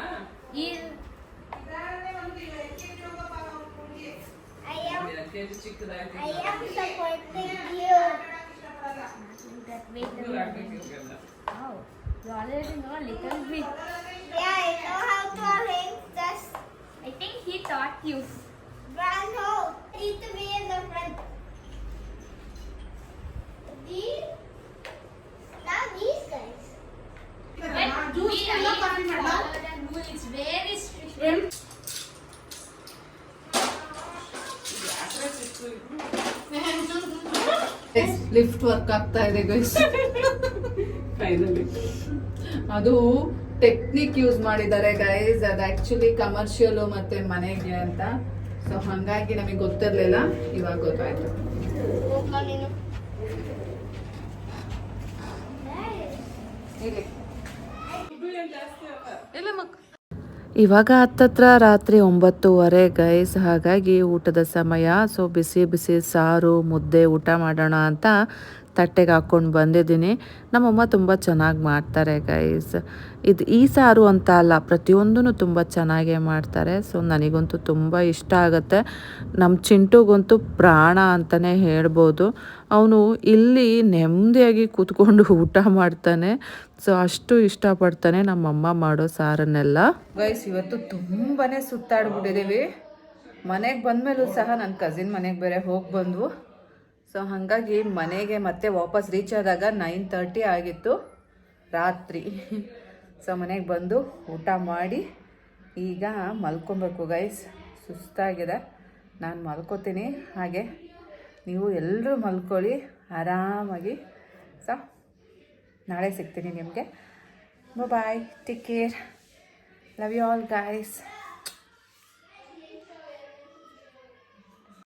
ಕೆಜಿ ಚಿಕ್ಕದಾಗಿ I am supporting you. That way. ಆಗ್ಬೇಕು. You already know a little bit. Yeah, I know how to arrange this. I think he taught you. Bravo. Need to be in the front. Now these guys. It's very strict. Lift work ಆಗ್ತಾ ಇದೆ guys. Finally ಅದು technique use ಮಾಡಿದ್ದಾರೆ guys. ಅದು actually commercial ಮತ್ತೆ ಮನೆಗೆ ಅಂತ. So ಹಂಗಾಗಿ ನಮಗೆ ಗೊತ್ತಿರ್ಲಿಲ್ಲ, ಇವಾಗ ಗೊತ್ತಾಯ್ತು. ಹೋಗ್ಲಾ ನೀನು? ಇವಾಗ ಹತ್ತತ್ರ ರಾತ್ರಿ 9:30 ಗೈಸ್. ಹಾಗಾಗಿ ಊಟದ ಸಮಯ. ಸೊ ಬಿಸಿ ಬಿಸಿ ಸಾರು ಮುದ್ದೆ ಊಟ ಮಾಡೋಣ ಅಂತ ತಟ್ಟೆಗೆ ಹಾಕ್ಕೊಂಡು ಬಂದಿದ್ದೀನಿ. ನಮ್ಮಮ್ಮ ತುಂಬ ಚೆನ್ನಾಗಿ ಮಾಡ್ತಾರೆ ಗೈಸ್. ಈ ಸಾರು ಅಂತ ಅಲ್ಲ, ಪ್ರತಿಯೊಂದೂ ತುಂಬ ಚೆನ್ನಾಗೇ ಮಾಡ್ತಾರೆ. ಸೊ ನನಗಂತೂ ತುಂಬ ಇಷ್ಟ ಆಗುತ್ತೆ. ನಮ್ಮ ಚಿಂಟುಗಂತೂ ಪ್ರಾಣ ಅಂತಲೇ ಹೇಳ್ಬೋದು. ಅವನು ಇಲ್ಲಿ ನೆಮ್ಮದಿಯಾಗಿ ಕೂತ್ಕೊಂಡು ಊಟ ಮಾಡ್ತಾನೆ. ಸೊ ಅಷ್ಟು ಇಷ್ಟಪಡ್ತಾನೆ ನಮ್ಮಮ್ಮ ಮಾಡೋ ಸಾರನ್ನೆಲ್ಲ. ಗೈಸ್ ಇವತ್ತು ತುಂಬಾ ಸುತ್ತಾಡ್ಬಿಟ್ಟಿದ್ದೀವಿ. ಮನೆಗೆ ಬಂದಮೇಲೂ ಸಹ ನನ್ನ ಕಸಿನ್ ಮನೆಗೆ ಬೇರೆ ಹೋಗಿ ಬಂದ್ವು. ಸೊ ಹಾಗಾಗಿ ಮನೆಗೆ ಮತ್ತೆ ವಾಪಸ್ ರೀಚ್ ಆದಾಗ 9:30 ಆಗಿತ್ತು ರಾತ್ರಿ. ಸೊ ಮನೆಗೆ ಬಂದು ಊಟ ಮಾಡಿ ಈಗ ಮಲ್ಕೊಬೇಕು ಗೈಸ್. ಸುಸ್ತಾಗಿದೆ, ನಾನು ಮಲ್ಕೋತೀನಿ. ಹಾಗೆ ನೀವು ಎಲ್ಲರೂ ಮಲ್ಕೊಳ್ಳಿ ಆರಾಮಾಗಿ. ಸೊ ನಾಳೆ ಸಿಗ್ತೀನಿ ನಿಮಗೆ. Bye, take care, love you all guys.